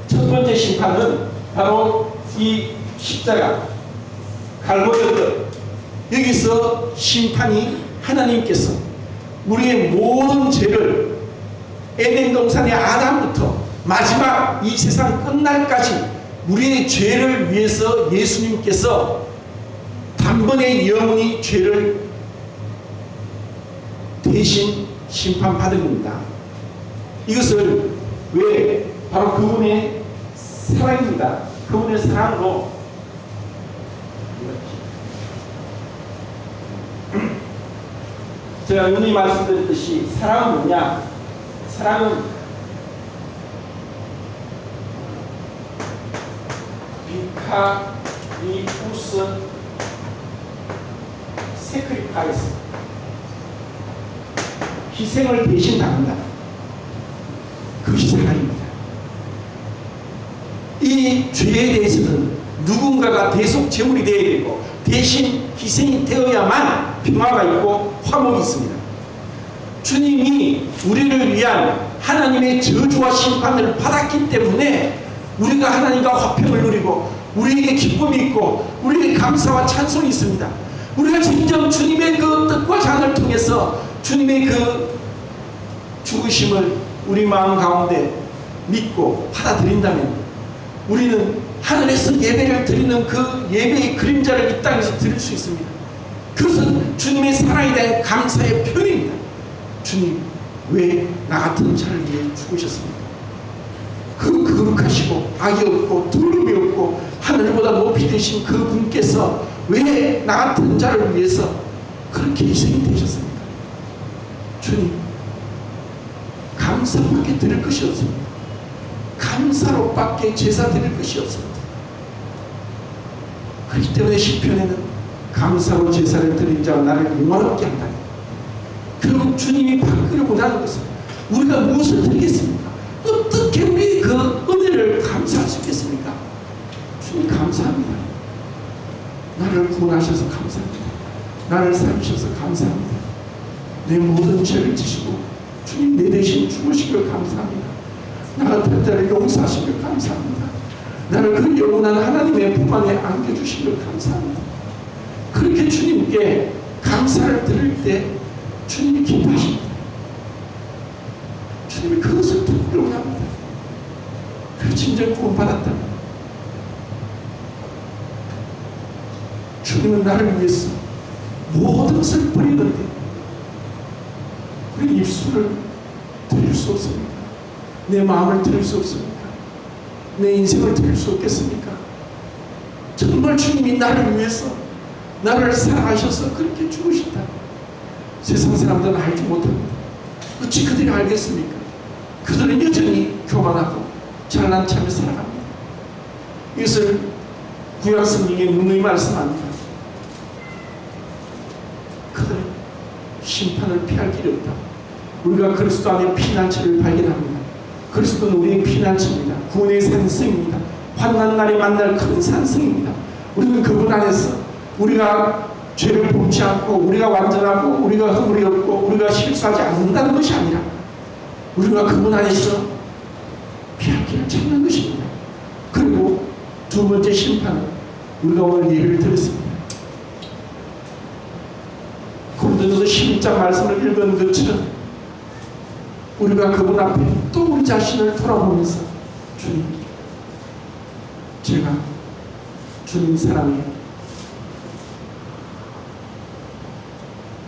첫 번째 심판은 바로 이 십자가, 갈보리 언덕, 여기서 심판이 하나님께서 우리의 모든 죄를 에덴 동산의 아담부터 마지막 이 세상 끝날까지 우리의 죄를 위해서 예수님께서 단번에 영원히 죄를 대신 심판받은 겁니다. 이것을 왜? 바로 그분의 사랑입니다. 그분의 사랑으로 제가 눈이 말씀드렸듯이 사랑은 뭐냐? 사랑은 비카리우스 세크리파이스, 희생을 대신 당한다. 그것이 사랑입니다. 이 죄에 대해서는 누군가가 대속 제물이 되어야 되고 대신 희생이 되어야만 평화가 있고 화목이 있습니다. 주님이 우리를 위한 하나님의 저주와 심판을 받았기 때문에 우리가 하나님과 화평을 누리고 우리에게 기쁨이 있고 우리에게 감사와 찬송이 있습니다. 우리가 진정 주님의 그 뜻과 장을 통해서 주님의 그 죽으심을 우리 마음 가운데 믿고 받아들인다면 우리는 하늘에서 예배를 드리는 그 예배의 그림자를 이 땅에서 드릴 수 있습니다. 그것은 주님의 사랑에 대한 감사의 표현입니다. 주님, 왜 나 같은 자를 위해 죽으셨습니까? 그 거룩하시고 악이 없고 두려움이 없고 하늘보다 높이 되신 그 분께서 왜 나 같은 자를 위해서 그렇게 희생이 되셨습니까? 주님, 감사밖에 드릴 것이 없습니다. 감사로밖에 제사 드릴 것이 없습니다. 그렇기 때문에 시편에는 감사로 제사를 드린 자와 나를 영화롭게 한다. 결국 주님이 바꾸려고 하는 것은 우리가 무엇을 드리겠습니까? 어떻게 우리 그 은혜를 감사할 수 있겠습니까? 주님 감사합니다. 나를 구원하셔서 감사합니다. 나를 살리셔서 감사합니다. 내 모든 죄를 지시고 주님 내 대신 죽으신 걸 감사합니다. 나 같은 자를 용서하신 걸 감사합니다. 나를 그 영원한 하나님의 품 안에 안겨주신 걸 감사합니다. 그렇게 주님께 감사를 드릴 때 주님이 기뻐하십니다. 주님이 그것을 듣기로 합니다. 그 진정 구원받았다. 주님은 나를 위해서 모든 것을 버리는데 우리 입술을 드릴 수 없습니까? 내 마음을 드릴 수 없습니까? 내 인생을 드릴 수 없겠습니까? 정말 주님이 나를 위해서 나를 사랑하셔서 그렇게 죽으신다. 세상 사람들은 알지 못합니다. 어찌 그들이 알겠습니까? 그들은 여전히 교만하고 잘난 척을 살아갑니다. 이것을 구약 성경에 누누이 말씀합니다. 그들은 심판을 피할 길이 없다. 우리가 그리스도 안에 피난처를 발견합니다. 그리스도는 우리의 피난처입니다. 구원의 산성입니다. 환난 날에 만날 큰 산성입니다. 우리는 그분 안에서 우리가 죄를 범치 않고 우리가 완전하고 우리가 허물이 없고 우리가 실수하지 않는다는 것이 아니라 우리가 그분 안에서 피할 길을 찾는 것입니다. 그리고 두 번째 심판은 우리가 오늘 예배를 드렸습니다. 고린도전서 11장 말씀을 읽은 것처럼 우리가 그분 앞에 또 우리 자신을 돌아보면서 주님, 제가 주님 사랑에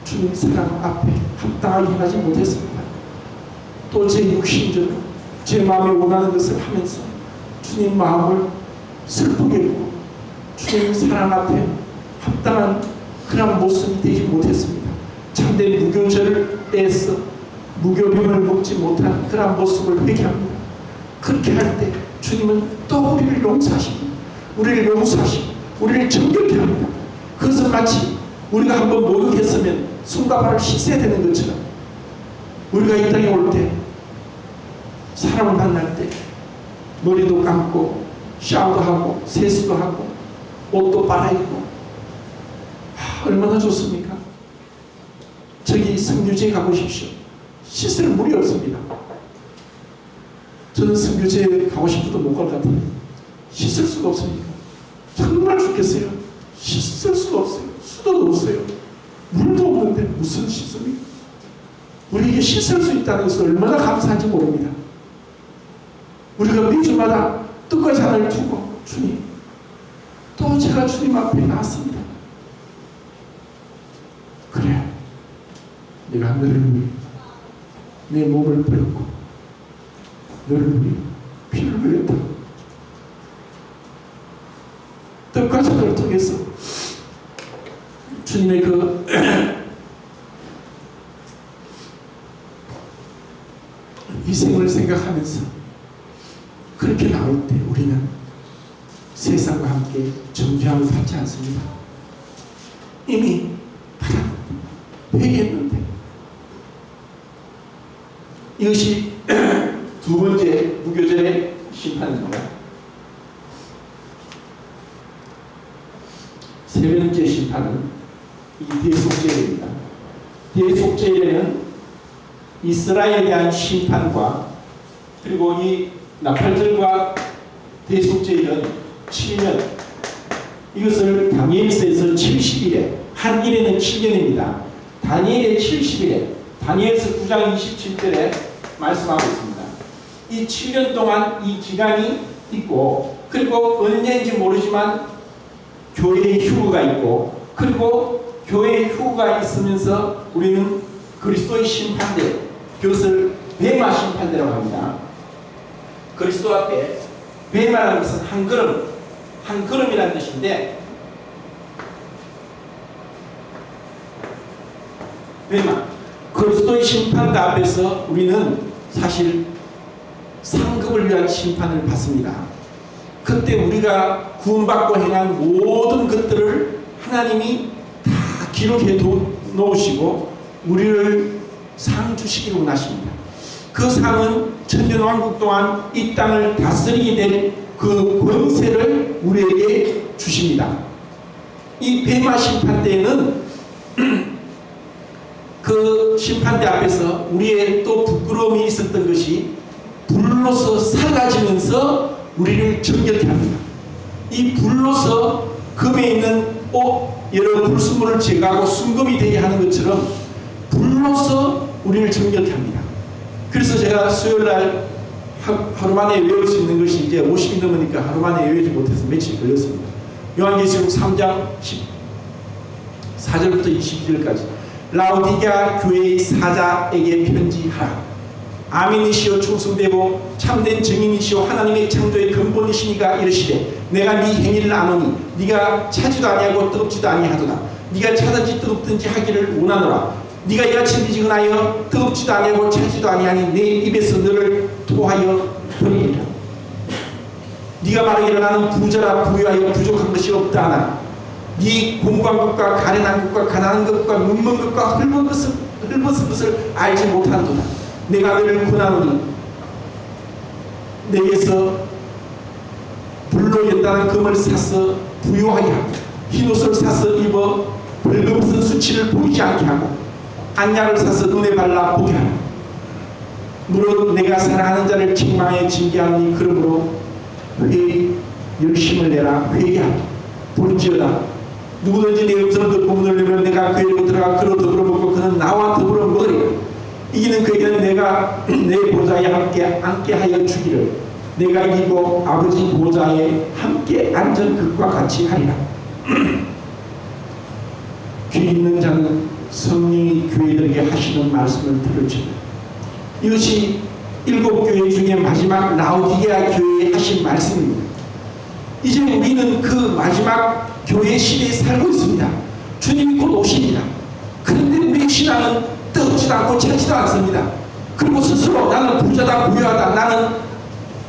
주님 사랑 앞에 합당하게 행하지 못했습니다. 또 제 육신대로 제 마음에 원하는 것을 하면서 주님 마음을 슬프게 했고 주님 사랑 앞에 합당한 그런 모습이 되지 못했습니다. 참된 무교절을 애써 무교병을 먹지 못한 그런 모습을 회개합니다. 그렇게 할 때 주님은 또 우리를 용서하십니다. 우리를 용서하시고 우리를 정결케 합니다. 그것은 마치 우리가 한번 목욕했으면 손과 발을 씻어야 되는 것처럼 우리가 이 땅에 올 때 사람을 만날 때 머리도 감고 샤워도 하고 세수도 하고 옷도 빨아입고 얼마나 좋습니까? 저기 성교제에 가보십시오. 씻을 물이 없습니다. 저는 성교제에 가고 싶어도 못 갈 것 같아요. 씻을 수가 없으니까 정말 좋겠어요. 씻을 수가 없어요. 수도 없어요. 물도 없는데 무슨 씻음이? 우리에게 씻을 수 있다는 것을 얼마나 감사한지 모릅니다. 우리가 매주마다 뜻과 잔을 두고 주님, 또 제가 주님 앞에 나왔습니다. 그래, 내가 너를 위해 내 몸을 버렸고 너를 위해 피를 흘렸다. 뜻과 잔을 통해서 주님의 그 희생을 생각하면서 그렇게 나올 때 우리는 세상과 함께 정죄함을 받지 않습니다. 이미 회개했는데. 이것이 두 번째 무교절의 심판입니다. 세 번째 심판은 이 대속죄입니다. 대속죄에는 이스라엘에 대한 심판과 그리고 이 나팔절과 대속죄일은 7년, 이것을 다니엘서에서 70일에, 한 일에는 7년입니다. 다니엘의 70일에, 다니엘서 9장 27절에 말씀하고 있습니다. 이 7년 동안 이 기간이 있고, 그리고 언제인지 모르지만 교회의 휴거가 있고, 그리고 교회의 휴거가 있으면서 우리는 그리스도의 심판대, 그것을 베마 심판대라고 합니다. 그리스도 앞에 베마라는 것은 한 걸음이라는 뜻인데, 베마, 그리스도의 심판대 앞에서 우리는 사실 상급을 위한 심판을 받습니다. 그때 우리가 구원받고 행한 모든 것들을 하나님이 다 기록해 놓으시고 우리를 상 주시기로 원하십니다. 그 상은 천년왕국 동안 이 땅을 다스리게 될 그 권세를 우리에게 주십니다. 이 베마 심판대에는 그 심판대 앞에서 우리의 또 부끄러움이 있었던 것이 불로서 삭아지면서 우리를 정결케 합니다. 이 불로서 금에 있는 여러 불순물을 제거하고 순금이 되게 하는 것처럼 불로서 우리를 정결케 합니다. 그래서 제가 수요일날 하루 만에 외울 수 있는 것이 이제 50이 넘으니까 하루 만에 외우지 못해서 며칠 걸렸습니다. 요한계시록 3장 14절부터 22절까지 라오디게아 교회의 사자에게 편지하라. 아멘이시오 충성되고 참된 증인이시오 하나님의 창조의 근본이시니가 이르시되 내가 네 행위를 아노니 네가 차지도 아니하고 뜨겁지도 아니하도다. 네가 차든지 뜨겁든지 하기를 원하노라. 네가 이같이 미지근하여 뜨겁지도 아니하고 차지도 아니하니 내 입에서 너를 토하여 버리리라. 네가 말하기를 나는 부자라 부유하여 부족한 것이 없다 하나 네 공부한 것과 가련한 것과 가난한 것과 눈먼 것과 흙벗은 것을 알지 못하는도다. 내가 너를 권하노니 내게서 불로 연단한 금을 사서 부요하게 하고 흰옷을 사서 입어 벌거벗은 수치를 보이지 않게 하고 안약을 사서 눈에 발라 보게 하라. 무릇 내가 사랑하는 자를 책망에 징계하니 그러므로 열심을 내라. 회개하라. 볼지어다 누구든지 내 음성을 듣고 문을 열면 내가 그에게로 들어가 그로 더불어 먹고 그는 나와 더불어 먹으리라. 이기는 그에게는 내가 내 보좌에 함께 앉게 하여 주기를 내가 이기고 아버지 보좌에 함께 앉은 것과 같이 하리라. 귀 있는 자는 성령이 교회들에게 하시는 말씀을 들을지어다. 이것이 7교회 중에 마지막 라오디게아 교회에 하신 말씀입니다. 이제 우리는 그 마지막 교회 시대에 살고 있습니다. 주님이 곧 오십니다. 그런데 우리의 신앙은 뜨겁지도 않고 차지도 않습니다. 그리고 스스로 나는 부자다 부유하다 나는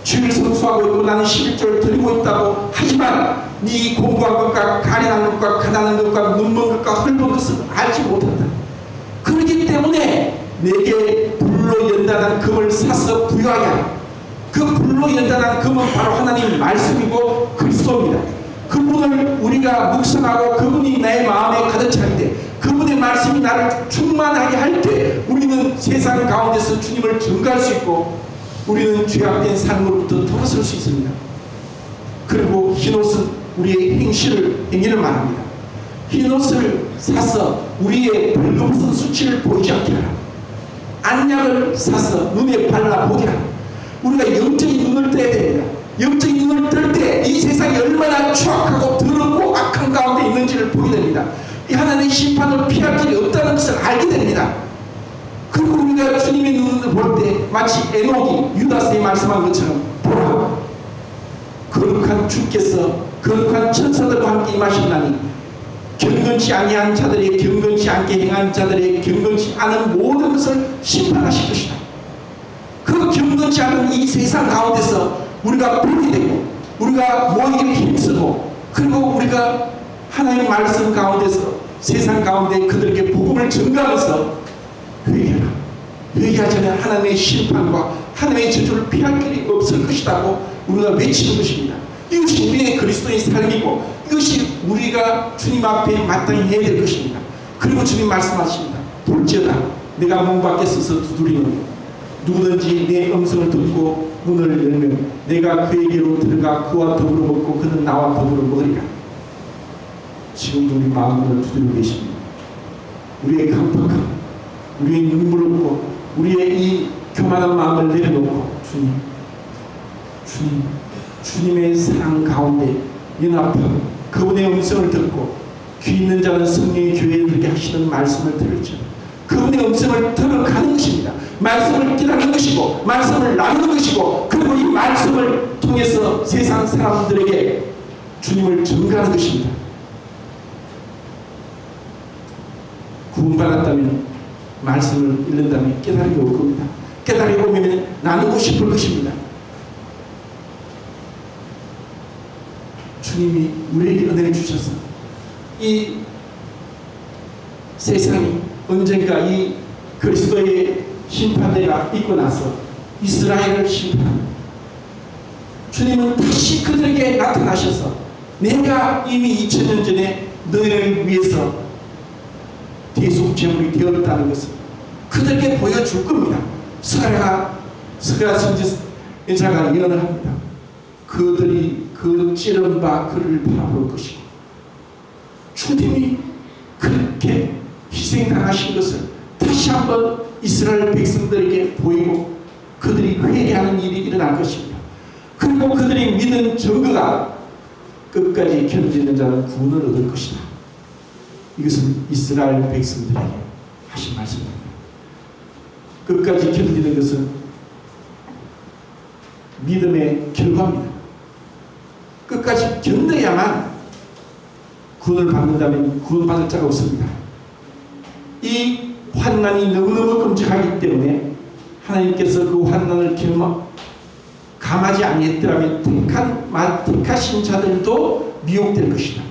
주를 성수하고 있고 나는 11조를 드리고 있다고 하지만 네 공부한 것과 가련한 것과 가난한 것과 눈먼 것과 헐벗은 것을 알지 못한다. 그렇기 때문에 내게 불로 연단한 금을 사서 부유하게 하라. 그 불로 연단한 금은 바로 하나님 말씀이고 그리스도입니다. 그분을 우리가 묵상하고 그분이 나의 마음에 가득 찰 때 그분의 말씀이 나를 충만하게 할 때 우리는 세상 가운데서 주님을 증거할 수 있고 우리는 죄악된 삶으로부터 돌아설 수 있습니다. 그리고 흰옷은 우리의 행위를 말합니다. 흰 옷을 사서 우리의 벌거벗은 수치를 보이지 않게 하라. 안약을 사서 눈에 발라보게 하라. 우리가 영적인 눈을 떼야 됩니다. 영적인 눈을 뜰 때 이 세상이 얼마나 추악하고 더럽고 악한 가운데 있는지를 보게 됩니다. 이 하나님의 심판을 피할 길이 없다는 것을 알게 됩니다. 그리고 우리가 주님의 눈을 볼 때 마치 에녹이 유다스에 말씀한 것처럼 보라, 거룩한 주께서 거룩한 천사들과 함께 임하신다니 경건치 아니한 자들의 경건치 않게 행한 자들의 경건치 않은 모든 것을 심판하실 것이다. 그 경건치 않은 이 세상 가운데서 우리가 보게 되고 우리가 모이기를 힘쓰고 그리고 우리가 하나님의 말씀 가운데서 세상 가운데 그들에게 복음을 전가하면서 회개하라. 회개하지 않으면 하나님의 심판과 하나님의 저주를 피할 길이 없을 것이라고 우리가 외치는 것입니다. 이것이 우리의 그리스도인 삶이고 이것이 우리가 주님 앞에 마땅히 해야 될 것입니다. 그리고 주님 말씀하십니다. 볼지어다 내가 문 밖에 서서 두드리는 누구든지 내 음성을 듣고 문을 열면 내가 그에게로 들어가 그와 더불어 먹고 그는 나와 더불어 먹으리라. 지금도 우리 마음을 두드리고 계십니다. 우리의 강팍함, 우리의 눈물을 묻고 우리의 이 교만한 마음을 내려놓고 주님의 사랑 가운데 연합하고 그분의 음성을 듣고 귀 있는 자는 성령의 교회에 들게 하시는 말씀을 들을지 그분의 음성을 들어가는 것입니다. 말씀을 깨닫는 것이고 말씀을 나누는 것이고 그리고 이 말씀을 통해서 세상 사람들에게 주님을 전가하는 것입니다. 구원받았다면 말씀을 읽는다면 깨달음이 올 겁니다. 깨달음이 오면 나누고 싶을 것입니다. 주님이 우리에게 은혜를 주셔서 이 세상이 언젠가 이 그리스도의 심판대가 있고 나서 이스라엘을 심판합니다. 주님은 다시 그들에게 나타나셔서 내가 이미 2000년 전에 너희를 위해서 대속제물이 되었다는 것을 그들에게 보여줄 겁니다. 스가랴 선지자가 예언합니다. 그들이 그 찌른 바 그를 바라볼 것이고 주님이 그렇게 희생당하신 것을 다시 한번 이스라엘 백성들에게 보이고 그들이 회개하는 일이 일어날 것입니다. 그리고 그들이 믿은 증거가 끝까지 견디는 자는 구원을 얻을 것이다. 이것은 이스라엘 백성들에게 하신 말씀입니다. 끝까지 견디는 것은 믿음의 결과입니다. 끝까지 견뎌야만 구원을 받는다면 구원받을 자가 없습니다. 이 환난이 너무너무 끔찍하기 때문에 하나님께서 그 환난을 감하지 아니했더라면 택하신 자들도 미혹될 것이다.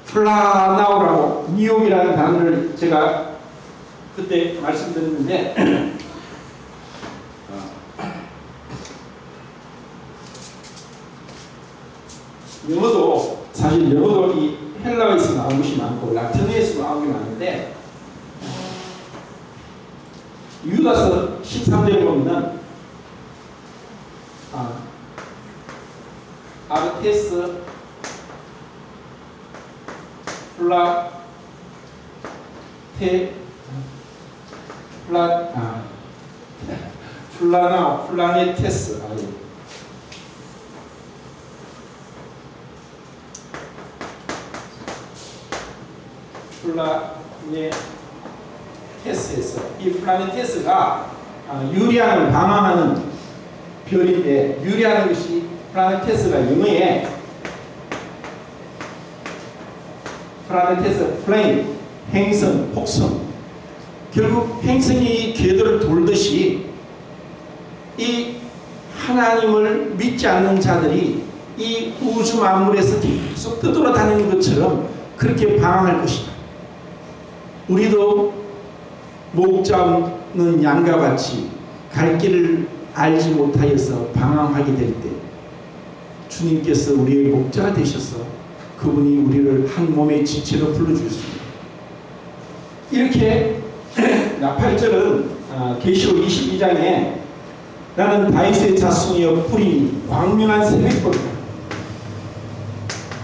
플라나오라고 미혹이라는 단어를 제가 그때 말씀드렸는데 영어도 사실 영어도 이 헬라어에서 나온 것이 많고 라틴어에서 나온 게 많은데 유다서 13절에 보면은 아르테스 플라네테스 플라네테스에서 이 플라네테스가 유리하는 방황하는 별인데 유리하는 것이 플라네테스가 영어에 플라네테스 플레인 행성 혹성 결국 행성이 궤도를 돌듯이 이 하나님을 믿지 않는 자들이 이 우주 만물에서 계속 떠돌아다니는 것처럼 그렇게 방황할 것이다. 우리도 목 잡는 양과 같이 갈 길을 알지 못하여서 방황하게 될 때 주님께서 우리의 목자가 되셔서 그분이 우리를 한 몸의 지체로 불러주셨습니다. 이렇게 8절은 계시록 22장에 나는 다윗의 자손이여 뿌리니 광명한 새벽별이다.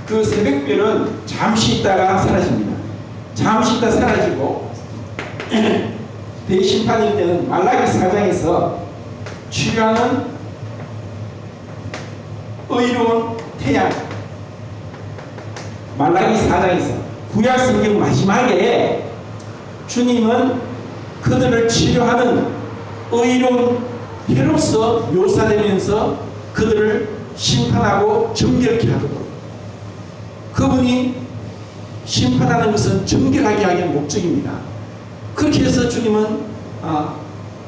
그 새벽별은 잠시 있다가 사라집니다. 잠시 있다 사라지고 대심판일 때는 말라기 4장에서 치료하는 의로운 태양, 말라기 4장에서 구약 성경 마지막에 주님은 그들을 치료하는 의로운 해로서 묘사되면서 그들을 심판하고 정결케 하도록, 그분이 심판하는 것은 정결하게 하기 목적입니다. 그렇게 해서 주님은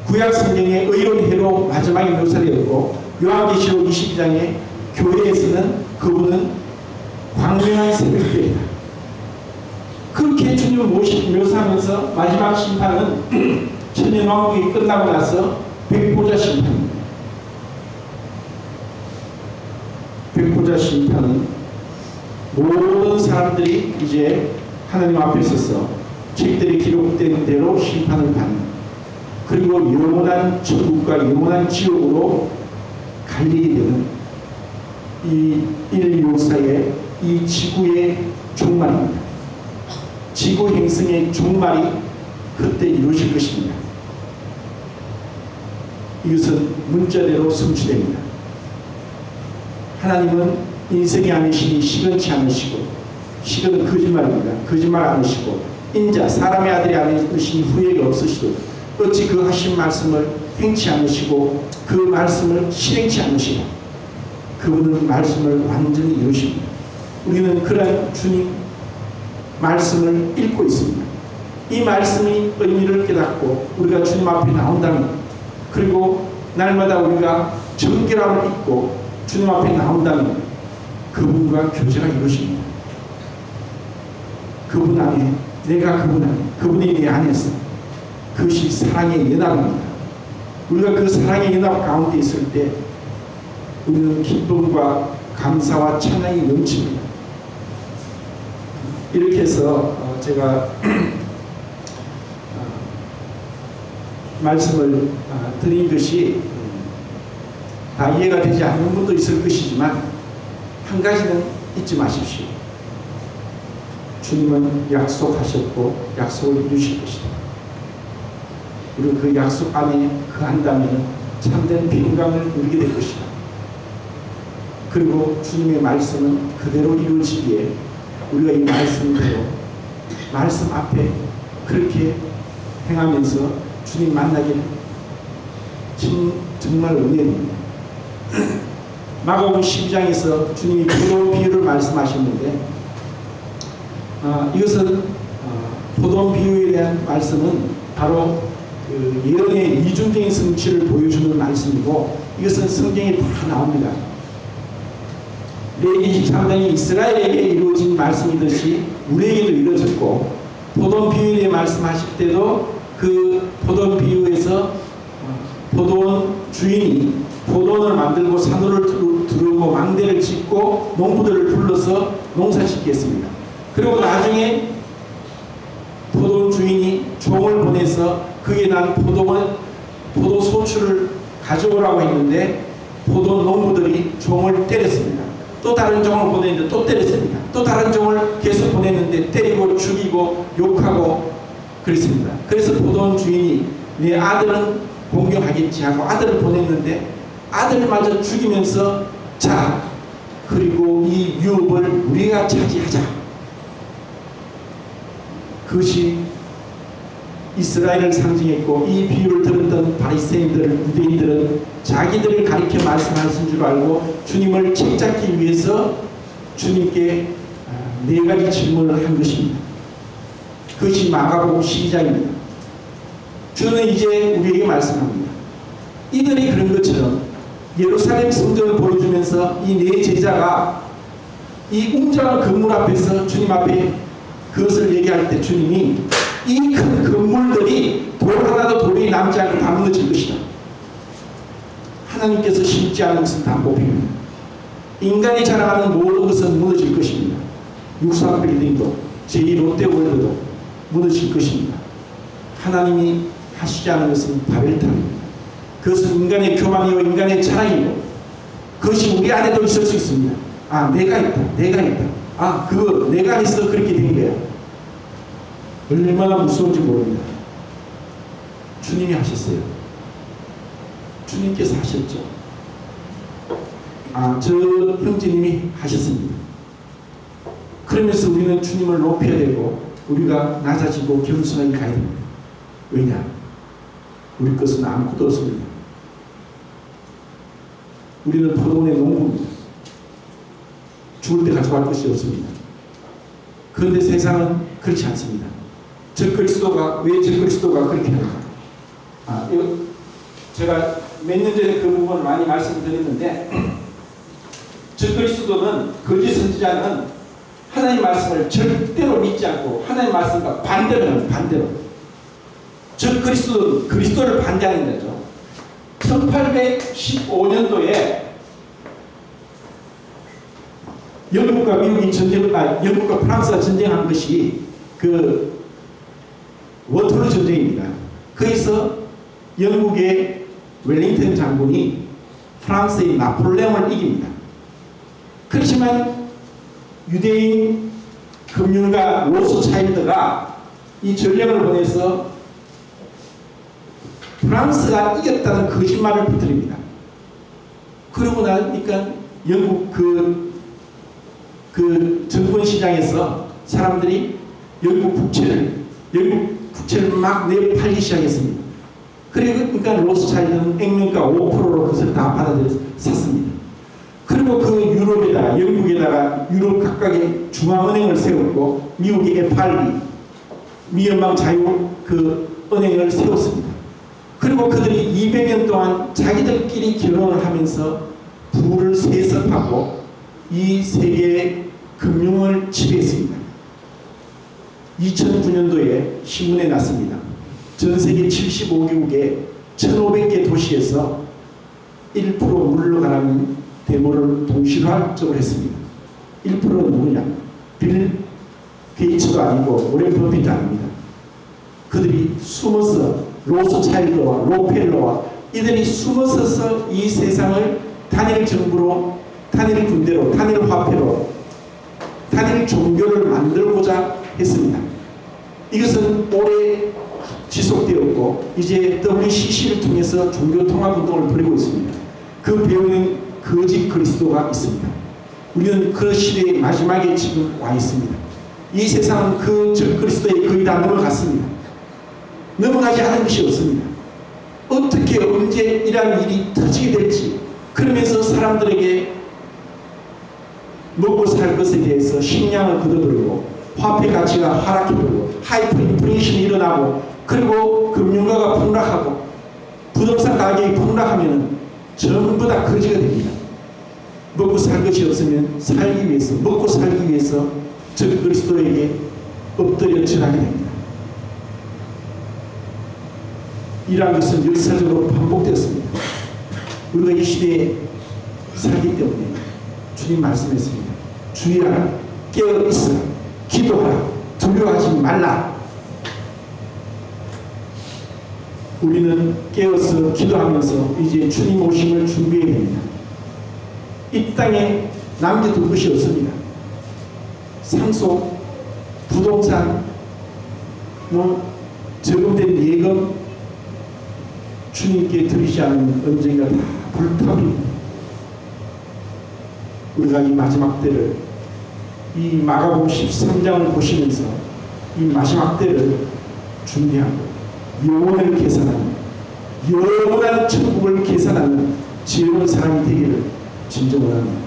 구약 성경의 의로운 해로 마지막에 묘사되었고, 요한계시록 22장의 교회에서는 그분은 광명한 새벽교회다. 그렇게 주님을 묘사하면서 마지막 심판은 천년왕국이 끝나고 나서 백보자 심판입니다. 백보자 심판은 모든 사람들이 이제 하나님 앞에 서서 책들이 기록된 대로 심판을 받는, 그리고 영원한 천국과 영원한 지옥으로 갈리게 되는 이 인류사의 이 지구의 종말입니다. 지구 행성의 종말이 그때 이루어질 것입니다. 이것은 문자대로 성취됩니다. 하나님은 인생이 아니시니 시건치 않으시고, 시건은 거짓말입니다. 거짓말 않으시고, 인자 사람의 아들이 아니시니 후회가 없으시고, 어찌 그 하신 말씀을 행치 않으시고 그 말씀을 실행치 않으시고, 그분은 말씀을 완전히 이루십니다. 우리는 그런 주님 말씀을 읽고 있습니다. 이 말씀이 의미를 깨닫고 우리가 주님 앞에 나온다면, 그리고 날마다 우리가 정결함을 잊고 주님 앞에 나온다면 그분과 교제가 이루어집니다. 그분 안에, 내가 그분 안에, 그분이 내 안에서, 그것이 사랑의 연합입니다. 우리가 그 사랑의 연합 가운데 있을 때 우리는 기쁨과 감사와 찬양이 넘칩니다. 이렇게 해서 제가 말씀을 드린 것이 다 이해가 되지 않는 분도 있을 것이지만, 한 가지는 잊지 마십시오. 주님은 약속하셨고 약속을 이루실 것이다. 그리고 그 약속 안에 거한다면 참된 평강을 누리게 될 것이다. 그리고 주님의 말씀은 그대로 이루어지기에 우리가 이 말씀대로 말씀 앞에 그렇게 행하면서 주님 만나기를 정말 은혜입니다. 마가복음 12장에서 주님이 포도 비유를 말씀하셨는데, 이것은 포도 비유에 대한 말씀은 바로 그 예언의 이중적인 성취를 보여주는 말씀이고, 이것은 성경에 다 나옵니다. 레위기 23장이 이스라엘에게 이루어진 말씀이듯이 우리에게도 이루어졌고, 포도 비유에 대해 말씀하실 때도 그 포도 비유에서 포도원 주인이 포도원을 만들고 산호를 두르고 망대를 짓고 농부들을 불러서 농사 짓겠습니다. 그리고 나중에 포도원 주인이 종을 보내서 그에 난 포도 소출을 가져오라고 했는데, 포도 농부들이 종을 때렸습니다. 또 다른 종을 보냈는데 또 때렸습니다. 또 다른 종을 계속 보냈는데 때리고 죽이고 욕하고 그랬습니다. 그래서 포도원 주인이 내 아들은 공경하겠지 하고 아들을 보냈는데, 아들마저 죽이면서 자, 그리고 이 유업을 우리가 차지하자. 그것이 이스라엘을 상징했고, 이 비유를 들었던 바리새인들, 유대인들은 자기들을 가리켜 말씀하신 줄 알고 주님을 책잡기 위해서 주님께 네 가지 질문을 한 것입니다. 그것이 마가복음 12장입니다. 주는 이제 우리에게 말씀합니다. 이들이 그런 것처럼 예루살렘 성전을 보여주면서 이 네 제자가 이 웅장한 건물 앞에서 주님 앞에 그것을 얘기할 때 주님이 이 큰 건물들이 돌 하나도 돌이 남지 않고 다 무너질 것이다. 하나님께서 심지 않은 것은 다 뽑힙니다. 인간이 자랑하는 모든 것은 무너질 것입니다. 육상 빌딩도 제2롯데월드도 무너질 것입니다. 하나님이 하시지 않은 것은 바벨탑입니다. 그것은 인간의 교만이요 인간의 자랑이고, 그것이 우리 안에도 있을 수 있습니다. 아, 내가 있다. 아, 그거 내가 해서 그렇게 된 거야. 얼마나 무서운지 모릅니다. 주님이 하셨어요. 주님께서 하셨죠. 저 형제님이 하셨습니다. 그러면서 우리는 주님을 높여야 되고 우리가 낮아지고 겸손하게 가야 됩니다. 왜냐? 우리 것은 아무것도 없습니다. 우리는 포도원의 농부입니다. 죽을 때 가져갈 것이 없습니다. 그런데 세상은 그렇지 않습니다. 적그리스도가 왜 적그리스도가 그렇게 합니까? 이거 제가 몇 년 전에 그 부분을 많이 말씀드렸는데 적그리스도는 거짓 선지자는 하나님 말씀을 절대로 믿지 않고 하나님 말씀과 반대로 적그리스도는 그리스도를 반대하는 거죠. 1815년도에 영국과 미국이 영국과 프랑스가 전쟁한 것이 그 워털루 전쟁입니다. 거기서 영국의 웰링턴 장군이 프랑스의 나폴레옹을 이깁니다. 그렇지만 유대인 금융가 로스차일드가 이 전령을 보내서 프랑스가 이겼다는 거짓말을 퍼뜨립니다. 그러고 나니까 영국 그 정권시장에서 사람들이 영국 국채를 막 내팔기 시작했습니다. 그러니까 로스차일드는 액면가 5%로 그것을 다 받아들여서 샀습니다. 그리고 그 유럽에다가 영국에다가 유럽 각각의 중앙은행을 세웠고 미국의 FRB 미연방 자유 그 은행을 세웠습니다. 그리고 그들이 200년 동안 자기들끼리 결혼을 하면서 부를 세습하고 이 세계의 금융을 지배했습니다. 2009년도에 신문에 났습니다. 전 세계 75개국의 1,500개 도시에서 1% 물러가라는 데모를 동시로적으로 했습니다. 1%는 누구냐? 빌 게이츠도 아니고 오렌 버핏도 아닙니다. 그들이 숨어서 로스차일드와 록펠러와 이들이 숨어서서 이 세상을 단일 정부로, 단일 군대로, 단일 화폐로, 단일 종교를 만들고자 했습니다. 이것은 오래 지속되었고 이제 WCC를 통해서 종교통합운동을 벌이고 있습니다. 그 배후에는 거짓 그리스도가 있습니다. 우리는 그 시대의 마지막에 지금 와 있습니다. 이 세상은 그 적그리스도에 거의 다 넘어갔습니다. 넘어가지 않은 것이 없습니다. 어떻게 언제 이러한 일이 터지게 될지 그러면서 사람들에게 먹고 살 것에 대해서 식량을 거둬들고 화폐 가치가 하락해버리고 하이퍼 인플레이션이 일어나고 그리고 금융가가 폭락하고 부동산 가격이 폭락하면 전부 다 거지가 됩니다. 먹고 살 것이 없으면 살기 위해서 먹고 살기 위해서 적그리스도에게 엎드려 절하게 됩니다. 이러한 것은 역사적으로 반복되었습니다. 우리가 이 시대에 살기 때문에 주님 말씀했습니다. 주의하라, 깨어 있으라, 기도하라, 두려워하지 말라. 우리는 깨어서 기도하면서 이제 주님 오심을 준비해야 됩니다. 이 땅에 남겨둘 것이 없습니다. 상속, 부동산, 적응된 예금 주님께 드리지 않으면 언젠가 다 불타버립니다. 우리가 이 마지막 때를 이 마가복음 13장을 보시면서 이 마지막 때를 준비하고 영원을 계산하는 영원한 천국을 계산하는 지혜로운 사람이 되기를 진정을 합니다.